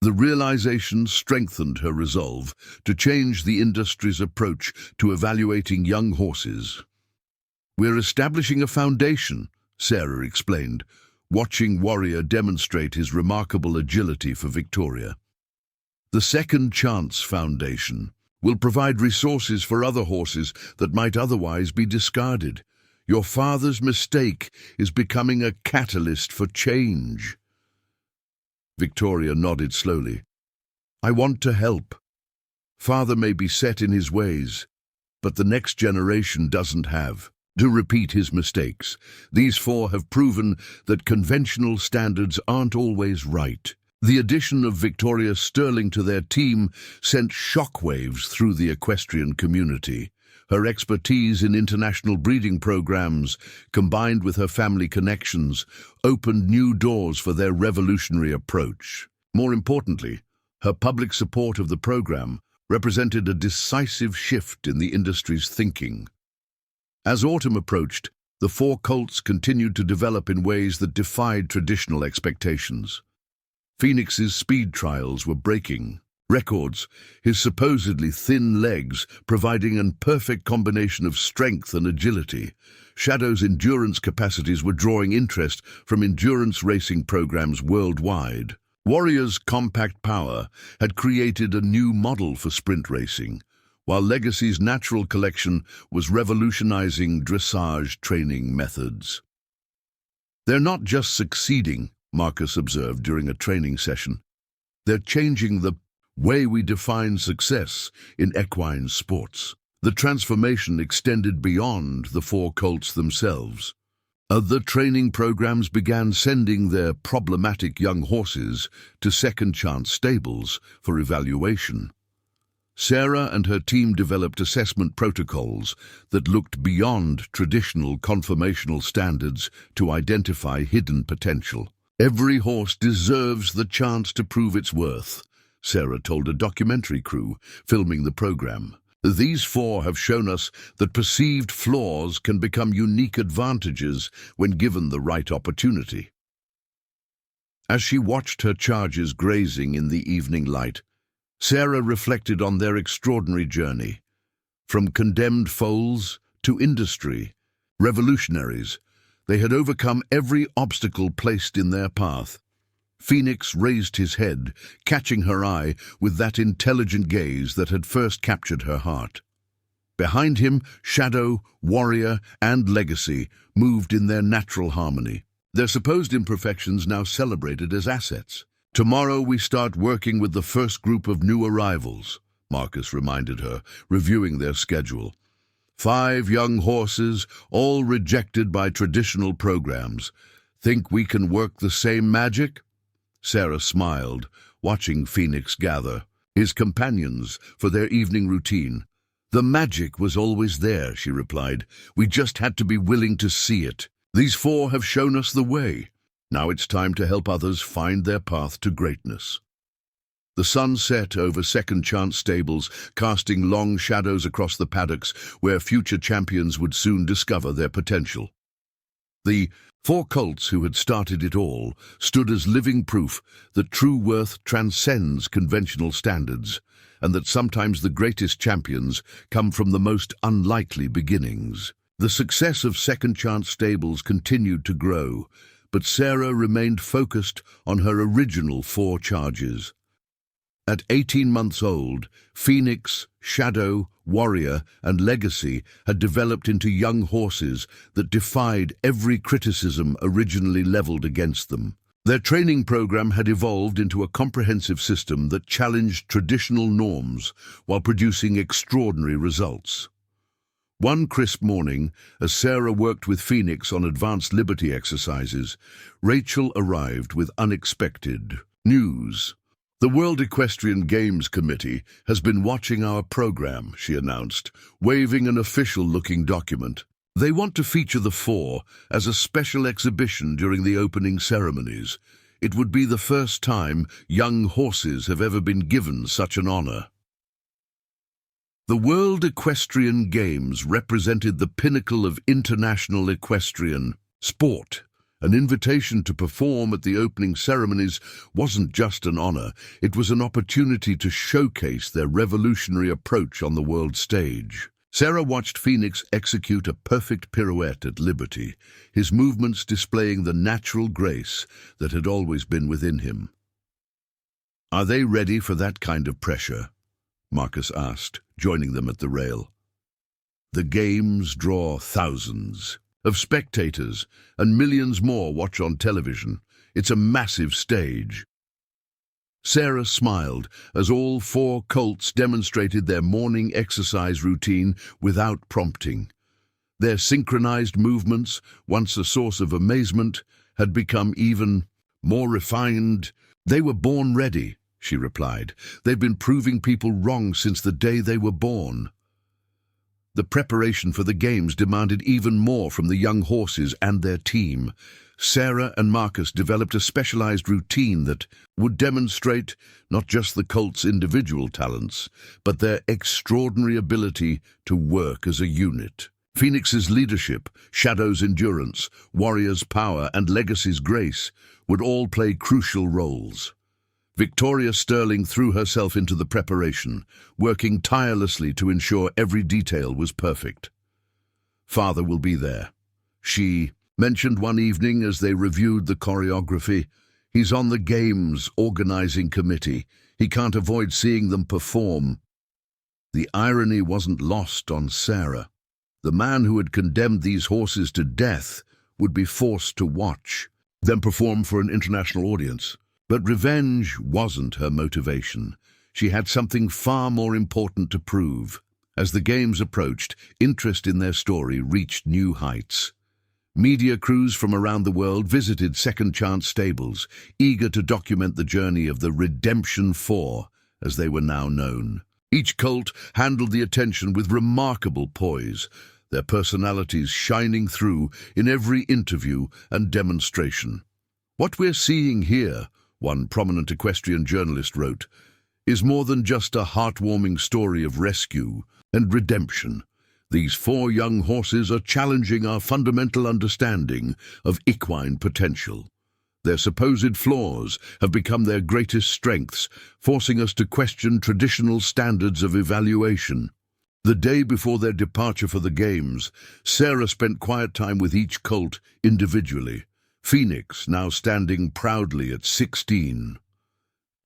the realization strengthened her resolve to change the industry's approach to evaluating young horses. "We're establishing a foundation," Sarah explained, watching Warrior demonstrate his remarkable agility for Victoria. "The Second Chance Foundation will provide resources for other horses that might otherwise be discarded. Your father's mistake is becoming a catalyst for change." Victoria nodded slowly. "I want to help. Father may be set in his ways, but the next generation doesn't have to repeat his mistakes. These four have proven that conventional standards aren't always right." The addition of Victoria Sterling to their team sent shockwaves through the equestrian community. Her expertise in international breeding programs, combined with her family connections, opened new doors for their revolutionary approach. More importantly, her public support of the program represented a decisive shift in the industry's thinking. As autumn approached, the four colts continued to develop in ways that defied traditional expectations. Phoenix's speed trials were breaking records, his supposedly thin legs providing a perfect combination of strength and agility. Shadow's endurance capacities were drawing interest from endurance racing programs worldwide. Warrior's compact power had created a new model for sprint racing, while Legacy's natural collection was revolutionizing dressage training methods. "They're not just succeeding," Marcus observed during a training session. "They're changing the way we define success in equine sports." The transformation extended beyond the four colts themselves. Other training programs began sending their problematic young horses to second-chance stables for evaluation. Sarah and her team developed assessment protocols that looked beyond traditional conformational standards to identify hidden potential. "Every horse deserves the chance to prove its worth," Sarah told a documentary crew filming the program. "These four have shown us that perceived flaws can become unique advantages when given the right opportunity." As she watched her charges grazing in the evening light, Sarah reflected on their extraordinary journey. From condemned foals to industry, revolutionaries, they had overcome every obstacle placed in their path. Phoenix raised his head, catching her eye with that intelligent gaze that had first captured her heart. Behind him, Shadow, Warrior, and Legacy moved in their natural harmony, their supposed imperfections now celebrated as assets. "Tomorrow we start working with the first group of new arrivals," Marcus reminded her, reviewing their schedule. 5 young horses, all rejected by traditional programs. "Think we can work the same magic?" Sarah smiled, watching Phoenix gather his companions for their evening routine. "The magic was always there," she replied. "We just had to be willing to see it. These 4 have shown us the way. Now it's time to help others find their path to greatness." The sun set over second-chance stables, casting long shadows across the paddocks where future champions would soon discover their potential. The 4 colts who had started it all stood as living proof that true worth transcends conventional standards, and that sometimes the greatest champions come from the most unlikely beginnings. The success of second-chance stables continued to grow, but Sarah remained focused on her original 4 charges. At 18 months old, Phoenix, Shadow, Warrior, and Legacy had developed into young horses that defied every criticism originally leveled against them. Their training program had evolved into a comprehensive system that challenged traditional norms while producing extraordinary results. One crisp morning, as Sarah worked with Phoenix on advanced liberty exercises, Rachel arrived with unexpected news. "The World Equestrian Games Committee has been watching our program," she announced, waving an official-looking document. "They want to feature the 4 as a special exhibition during the opening ceremonies. It would be the first time young horses have ever been given such an honor." The World Equestrian Games represented the pinnacle of international equestrian sport. An invitation to perform at the opening ceremonies wasn't just an honor, it was an opportunity to showcase their revolutionary approach on the world stage. Sarah watched Phoenix execute a perfect pirouette at Liberty, his movements displaying the natural grace that had always been within him. "Are they ready for that kind of pressure?" Marcus asked, joining them at the rail. "The games draw thousands of spectators, and millions more watch on television. It's a massive stage." Sarah smiled as all 4 colts demonstrated their morning exercise routine without prompting. Their synchronized movements, once a source of amazement, had become even more refined. "They were born ready," she replied. "They've been proving people wrong since the day they were born." The preparation for the games demanded even more from the young horses and their team. Sarah and Marcus developed a specialized routine that would demonstrate not just the colts' individual talents, but their extraordinary ability to work as a unit. Phoenix's leadership, Shadow's endurance, Warrior's power, and Legacy's grace would all play crucial roles. Victoria Sterling threw herself into the preparation, working tirelessly to ensure every detail was perfect. "Father will be there," she mentioned one evening as they reviewed the choreography. "He's on the game's organizing committee. He can't avoid seeing them perform." The irony wasn't lost on Sarah. The man who had condemned these horses to death would be forced to watch them perform for an international audience. But revenge wasn't her motivation. She had something far more important to prove. As the games approached, interest in their story reached new heights. Media crews from around the world visited Second Chance stables, eager to document the journey of the Redemption Four, as they were now known. Each colt handled the attention with remarkable poise, their personalities shining through in every interview and demonstration. "What we're seeing here," one prominent equestrian journalist wrote, "is more than just a heartwarming story of rescue and redemption. These 4 young horses are challenging our fundamental understanding of equine potential. Their supposed flaws have become their greatest strengths, forcing us to question traditional standards of evaluation." The day before their departure for the games, Sarah spent quiet time with each colt individually. Phoenix, now standing proudly at 16.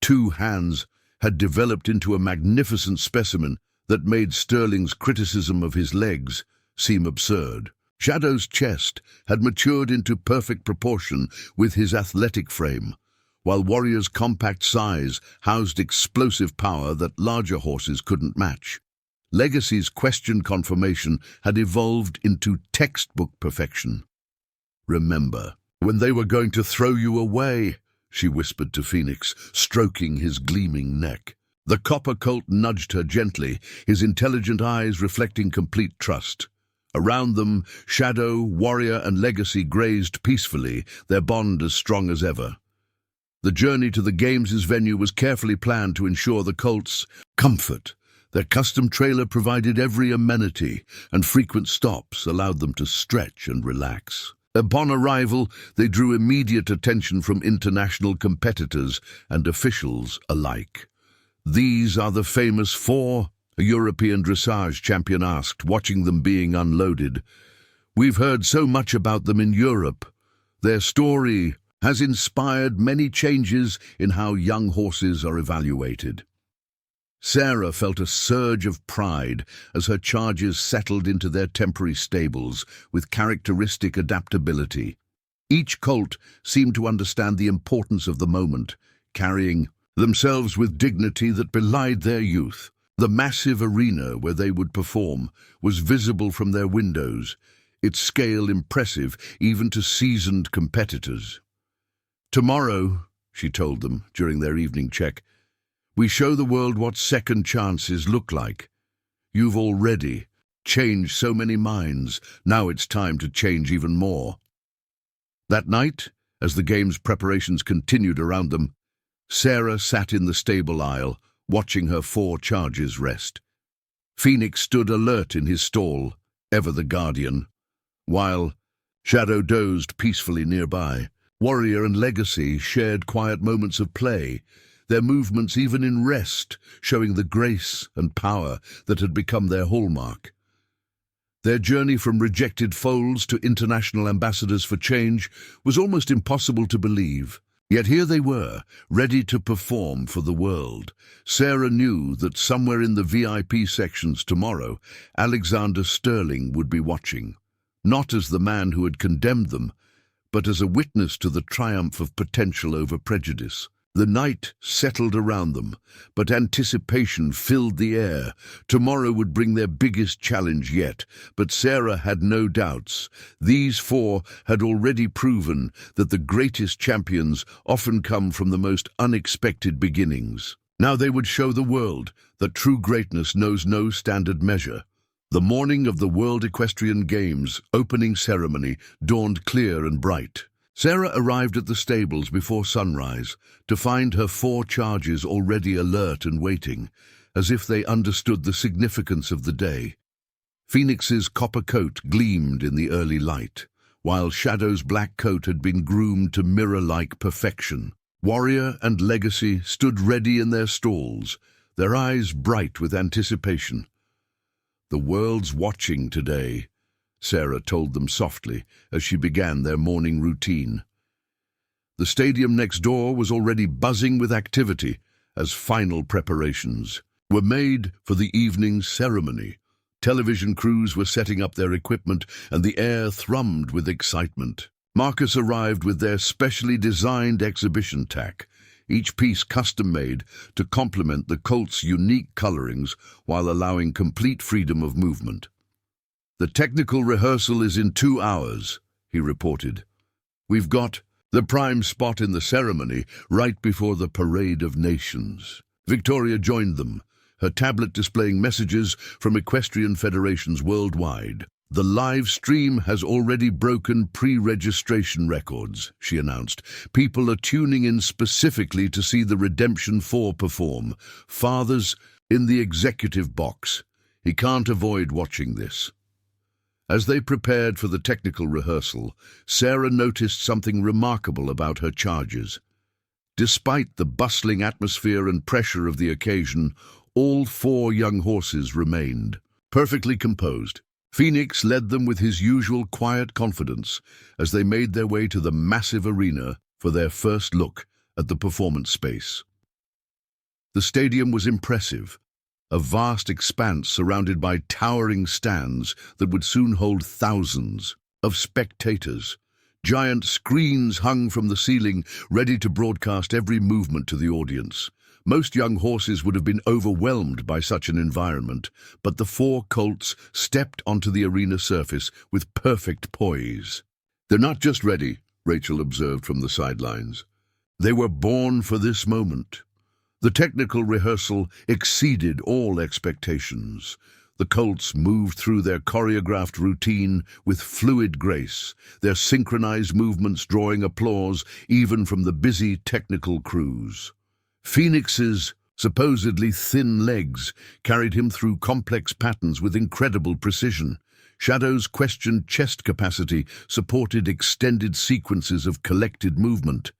2 hands had developed into a magnificent specimen that made Sterling's criticism of his legs seem absurd. Shadow's chest had matured into perfect proportion with his athletic frame, while Warrior's compact size housed explosive power that larger horses couldn't match. Legacy's question confirmation had evolved into textbook perfection. "Remember when they were going to throw you away?" she whispered to Phoenix, stroking his gleaming neck. The copper colt nudged her gently, his intelligent eyes reflecting complete trust. Around them, Shadow, Warrior, and Legacy grazed peacefully, their bond as strong as ever. The journey to the games' venue was carefully planned to ensure the colts' comfort. Their custom trailer provided every amenity, and frequent stops allowed them to stretch and relax. Upon arrival, they drew immediate attention from international competitors and officials alike. "These are the famous 4?" a European dressage champion asked, watching them being unloaded. "We've heard so much about them in Europe. Their story has inspired many changes in how young horses are evaluated." Sarah felt a surge of pride as her charges settled into their temporary stables with characteristic adaptability. Each colt seemed to understand the importance of the moment, carrying themselves with dignity that belied their youth. The massive arena where they would perform was visible from their windows, its scale impressive even to seasoned competitors. "Tomorrow," she told them during their evening check, "we show the world what second chances look like. You've already changed so many minds. Now it's time to change even more." That night, as the game's preparations continued around them, Sarah sat in the stable aisle, watching her 4 charges rest. Phoenix stood alert in his stall, ever the guardian, while Shadow dozed peacefully nearby. Warrior and Legacy shared quiet moments of play, their movements even in rest showing the grace and power that had become their hallmark. Their journey from rejected foals to international ambassadors for change was almost impossible to believe. Yet here they were, ready to perform for the world. Sarah knew that somewhere in the VIP sections tomorrow, Alexander Sterling would be watching, not as the man who had condemned them, but as a witness to the triumph of potential over prejudice. The night settled around them, but anticipation filled the air. Tomorrow would bring their biggest challenge yet, but Sarah had no doubts. These 4 had already proven that the greatest champions often come from the most unexpected beginnings. Now they would show the world that true greatness knows no standard measure. The morning of the World Equestrian Games opening ceremony dawned clear and bright. Sarah arrived at the stables before sunrise to find her 4 charges already alert and waiting, as if they understood the significance of the day. Phoenix's copper coat gleamed in the early light, while Shadow's black coat had been groomed to mirror-like perfection. Warrior and Legacy stood ready in their stalls, their eyes bright with anticipation. "The world's watching today," Sarah told them softly as she began their morning routine. The stadium next door was already buzzing with activity as final preparations were made for the evening's ceremony. Television crews were setting up their equipment and the air thrummed with excitement. Marcus arrived with their specially designed exhibition tack, each piece custom-made to complement the Colts' unique colorings while allowing complete freedom of movement. "The technical rehearsal is in 2 hours," he reported. "We've got the prime spot in the ceremony right before the Parade of Nations." Victoria joined them, her tablet displaying messages from equestrian federations worldwide. "The live stream has already broken pre-registration records," she announced. "People are tuning in specifically to see the Redemption 4 perform. Father's in the executive box. He can't avoid watching this." As they prepared for the technical rehearsal, Sarah noticed something remarkable about her charges. Despite the bustling atmosphere and pressure of the occasion, all 4 young horses remained perfectly composed. Phoenix led them with his usual quiet confidence as they made their way to the massive arena for their first look at the performance space. The stadium was impressive, a vast expanse surrounded by towering stands that would soon hold thousands of spectators. Giant screens hung from the ceiling, ready to broadcast every movement to the audience. Most young horses would have been overwhelmed by such an environment, but the 4 colts stepped onto the arena surface with perfect poise. "They're not just ready," Rachel observed from the sidelines. "They were born for this moment." The technical rehearsal exceeded all expectations. The colts moved through their choreographed routine with fluid grace, their synchronized movements drawing applause even from the busy technical crews. Phoenix's supposedly thin legs carried him through complex patterns with incredible precision. Shadow's questioned chest capacity supported extended sequences of collected movement.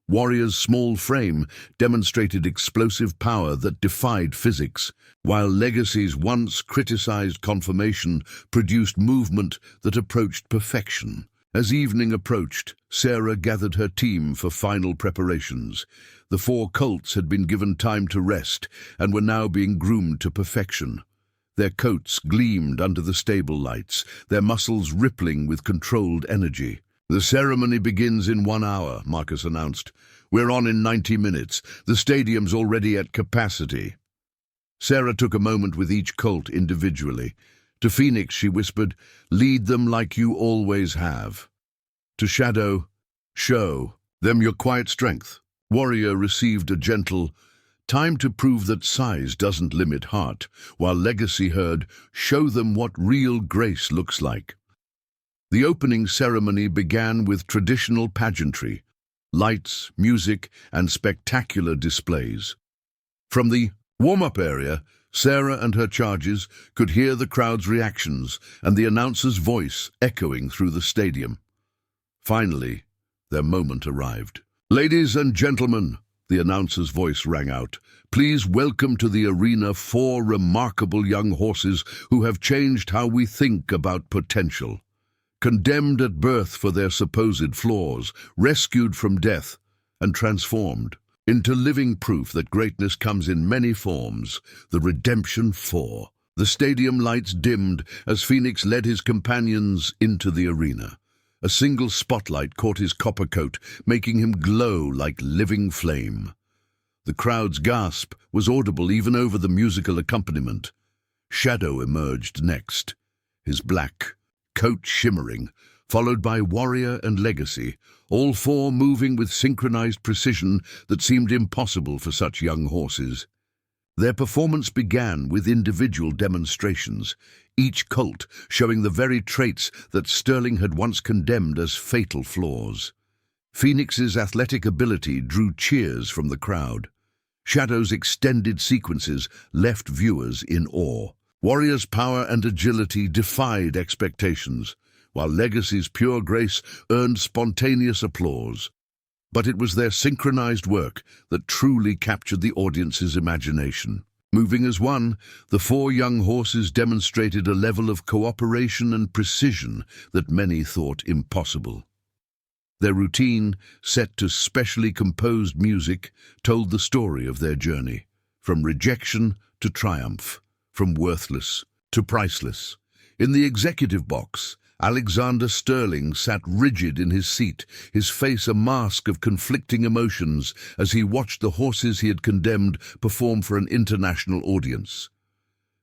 Warrior's small frame demonstrated explosive power that defied physics, while Legacy's once criticized conformation produced movement that approached perfection. As evening approached, Sarah gathered her team for final preparations. The 4 colts had been given time to rest and were now being groomed to perfection. Their coats gleamed under the stable lights, their muscles rippling with controlled energy. "The ceremony begins in 1 hour, Marcus announced. "We're on in 90 minutes. The stadium's already at capacity." Sarah took a moment with each colt individually. To Phoenix, she whispered, "Lead them like you always have." To Shadow, "Show them your quiet strength." Warrior received a gentle, "Time to prove that size doesn't limit heart," while Legacy heard, "Show them what real grace looks like." The opening ceremony began with traditional pageantry, lights, music, and spectacular displays. From the warm-up area, Sarah and her charges could hear the crowd's reactions and the announcer's voice echoing through the stadium. Finally, their moment arrived. "Ladies and gentlemen," the announcer's voice rang out, "please welcome to the arena 4 remarkable young horses who have changed how we think about potential. Condemned at birth for their supposed flaws, rescued from death, and transformed into living proof that greatness comes in many forms, the Redemption 4. The stadium lights dimmed as Phoenix led his companions into the arena. A single spotlight caught his copper coat, making him glow like living flame. The crowd's gasp was audible even over the musical accompaniment. Shadow emerged next, his black coat shimmering, followed by Warrior and Legacy, all 4 moving with synchronized precision that seemed impossible for such young horses. Their performance began with individual demonstrations, each colt showing the very traits that Sterling had once condemned as fatal flaws. Phoenix's athletic ability drew cheers from the crowd. Shadow's extended sequences left viewers in awe. Warrior's power and agility defied expectations, while Legacy's pure grace earned spontaneous applause. But it was their synchronized work that truly captured the audience's imagination. Moving as one, the four young horses demonstrated a level of cooperation and precision that many thought impossible. Their routine, set to specially composed music, told the story of their journey, from rejection to triumph, from worthless to priceless. In the executive box, Alexander Sterling sat rigid in his seat, his face a mask of conflicting emotions as he watched the horses he had condemned perform for an international audience.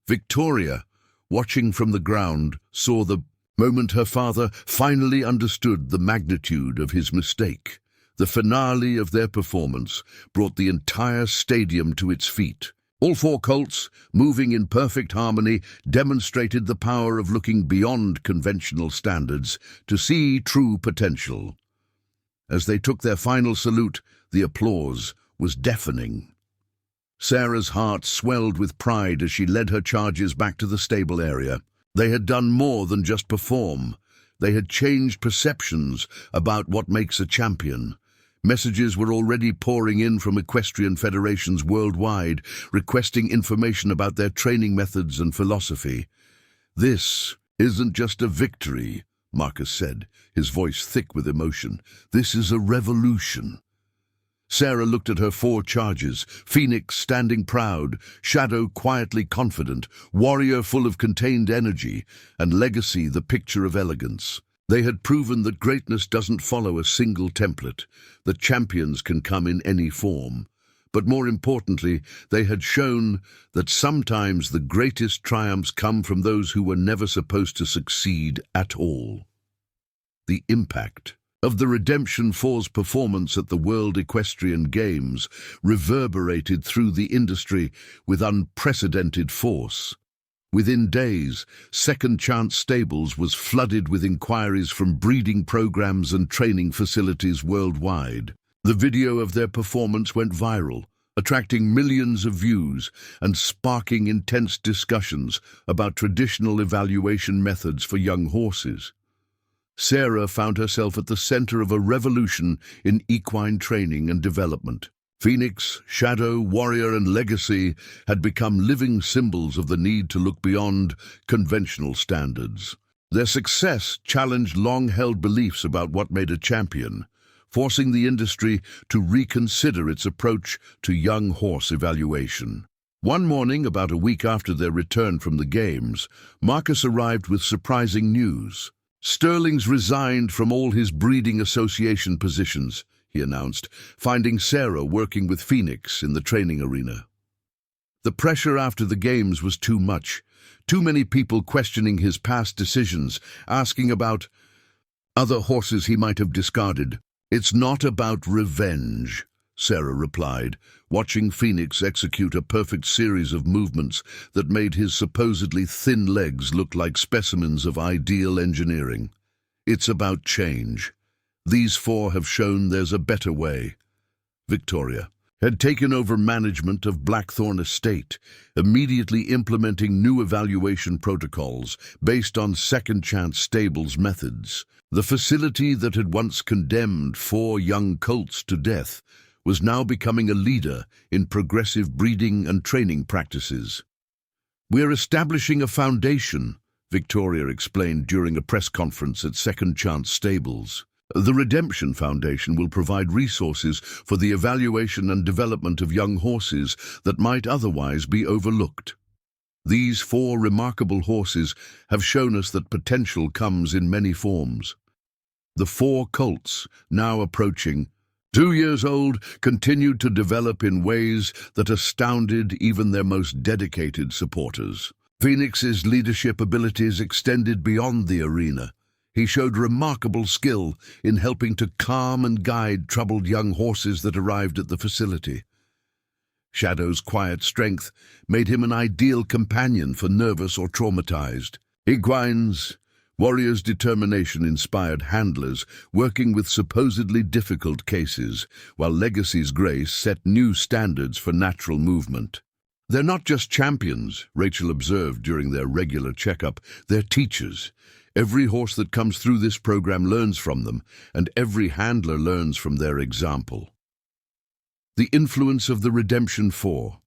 Victoria, watching from the ground, saw the moment her father finally understood the magnitude of his mistake. The finale of their performance brought the entire stadium to its feet. All four colts, moving in perfect harmony, demonstrated the power of looking beyond conventional standards to see true potential. As they took their final salute, the applause was deafening. Sarah's heart swelled with pride as she led her charges back to the stable area. They had done more than just perform. They had changed perceptions about what makes a champion. Messages were already pouring in from equestrian federations worldwide, requesting information about their training methods and philosophy. "This isn't just a victory," Marcus said, his voice thick with emotion. "This is a revolution." Sarah looked at her four charges, Phoenix standing proud, Shadow quietly confident, Warrior full of contained energy, and Legacy the picture of elegance. They had proven that greatness doesn't follow a single template, that champions can come in any form. But more importantly, they had shown that sometimes the greatest triumphs come from those who were never supposed to succeed at all. The impact of the Redemption 4's performance at the World Equestrian Games reverberated through the industry with unprecedented force. Within days, Second Chance Stables was flooded with inquiries from breeding programs and training facilities worldwide. The video of their performance went viral, attracting millions of views and sparking intense discussions about traditional evaluation methods for young horses. Sarah found herself at the center of a revolution in equine training and development. Phoenix, Shadow, Warrior, and Legacy had become living symbols of the need to look beyond conventional standards. Their success challenged long-held beliefs about what made a champion, forcing the industry to reconsider its approach to young horse evaluation. One morning, about a week after their return from the Games, Marcus arrived with surprising news. "Sterling's resigned from all his breeding association positions," he announced, finding Sarah working with Phoenix in the training arena. The pressure after the Games was too much. Too many people questioning his past decisions, asking about other horses he might have discarded. "It's not about revenge," Sarah replied, watching Phoenix execute a perfect series of movements that made his supposedly thin legs look like specimens of ideal engineering. "It's about change. These four have shown there's a better way." Victoria had taken over management of Blackthorn Estate, immediately implementing new evaluation protocols based on Second Chance Stables methods. The facility that had once condemned 4 young colts to death was now becoming a leader in progressive breeding and training practices. "We're establishing a foundation," Victoria explained during a press conference at Second Chance Stables. "The Redemption Foundation will provide resources for the evaluation and development of young horses that might otherwise be overlooked. These 4 remarkable horses have shown us that potential comes in many forms." The 4 colts, now approaching 2 years old, continued to develop in ways that astounded even their most dedicated supporters. Phoenix's leadership abilities extended beyond the arena. He showed remarkable skill in helping to calm and guide troubled young horses that arrived at the facility. Shadow's quiet strength made him an ideal companion for nervous or traumatized equines. Warrior's determination inspired handlers working with supposedly difficult cases, while Legacy's grace set new standards for natural movement. "They're not just champions," Rachel observed during their regular checkup. "They're teachers. Every horse that comes through this program learns from them, and every handler learns from their example. The influence of the Redemption 4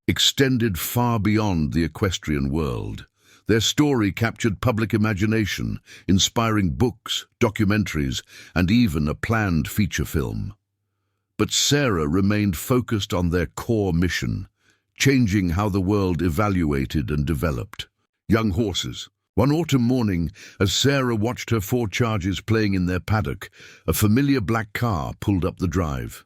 extended far beyond the equestrian world. Their story captured public imagination, inspiring books, documentaries, and even a planned feature film. But Sarah remained focused on their core mission, changing how the world evaluated and developed. Young horses. One autumn morning, as Sarah watched her 4 charges playing in their paddock, a familiar black car pulled up the drive.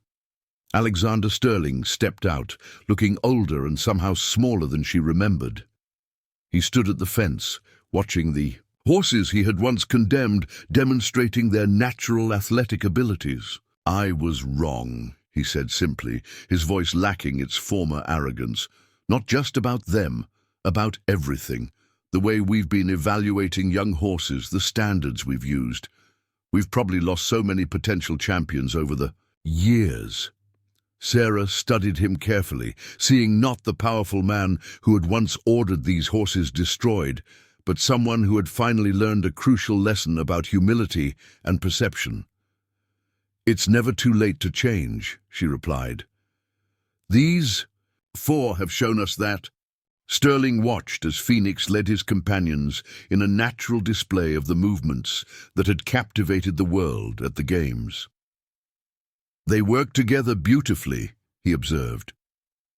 Alexander Sterling stepped out, looking older and somehow smaller than she remembered. He stood at the fence, watching the horses he had once condemned demonstrating their natural athletic abilities. "I was wrong," he said simply, his voice lacking its former arrogance. "Not just about them, about everything. The way we've been evaluating young horses, the standards we've used. We've probably lost so many potential champions over the years." Sarah studied him carefully, seeing not the powerful man who had once ordered these horses destroyed, but someone who had finally learned a crucial lesson about humility and perception. "It's never too late to change," she replied. "These 4 have shown us that." Sterling watched as Phoenix led his companions in a natural display of the movements that had captivated the world at the Games. "They work together beautifully," he observed.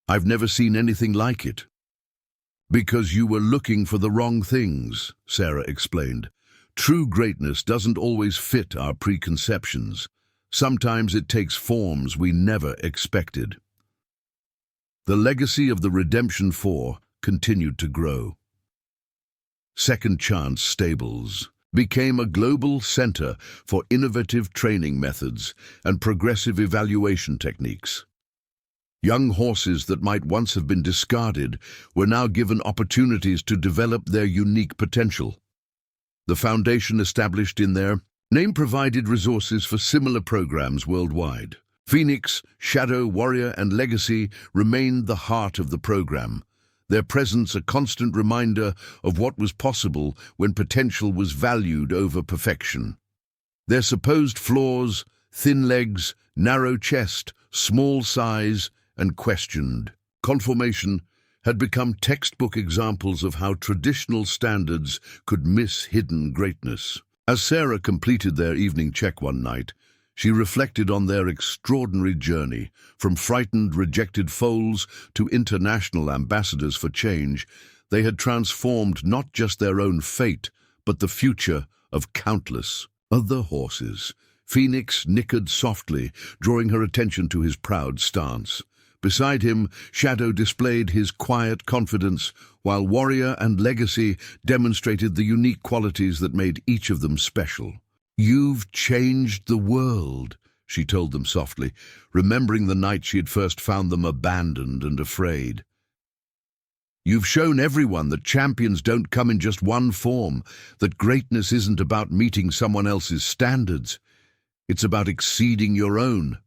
"I've never seen anything like it." "Because you were looking for the wrong things," Sarah explained. "True greatness doesn't always fit our preconceptions. Sometimes it takes forms we never expected." The legacy of the Redemption 4 continued to grow. Second Chance Stables became a global center for innovative training methods and progressive evaluation techniques. Young horses that might once have been discarded were now given opportunities to develop their unique potential. The foundation established in their name provided resources for similar programs worldwide. Phoenix, Shadow, Warrior, and Legacy remained the heart of the program, their presence a constant reminder of what was possible when potential was valued over perfection. Their supposed flaws, thin legs, narrow chest, small size, and questioned conformation had become textbook examples of how traditional standards could miss hidden greatness. As Sarah completed their evening check one night, she reflected on their extraordinary journey, from frightened, rejected foals to international ambassadors for change. They had transformed not just their own fate, but the future of countless other horses. Phoenix nickered softly, drawing her attention to his proud stance. Beside him, Shadow displayed his quiet confidence, while Warrior and Legacy demonstrated the unique qualities that made each of them special. "You've changed the world," she told them softly, remembering the night she had first found them abandoned and afraid. "You've shown everyone that champions don't come in just one form, that greatness isn't about meeting someone else's standards. It's about exceeding your own."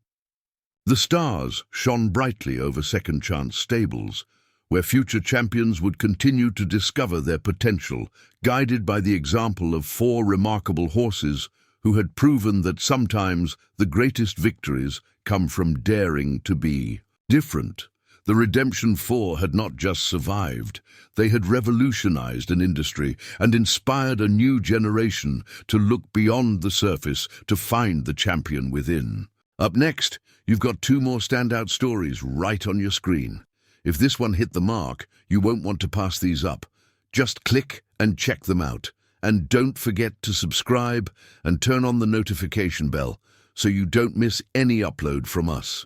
The stars shone brightly over Second Chance Stables, where future champions would continue to discover their potential, guided by the example of 4 remarkable horses who had proven that sometimes the greatest victories come from daring to be different. The Redemption 4 had not just survived, they had revolutionized an industry and inspired a new generation to look beyond the surface to find the champion within. Up next, you've got 2 more standout stories right on your screen. If this one hit the mark, you won't want to pass these up. Just click and check them out. And don't forget to subscribe and turn on the notification bell so you don't miss any upload from us.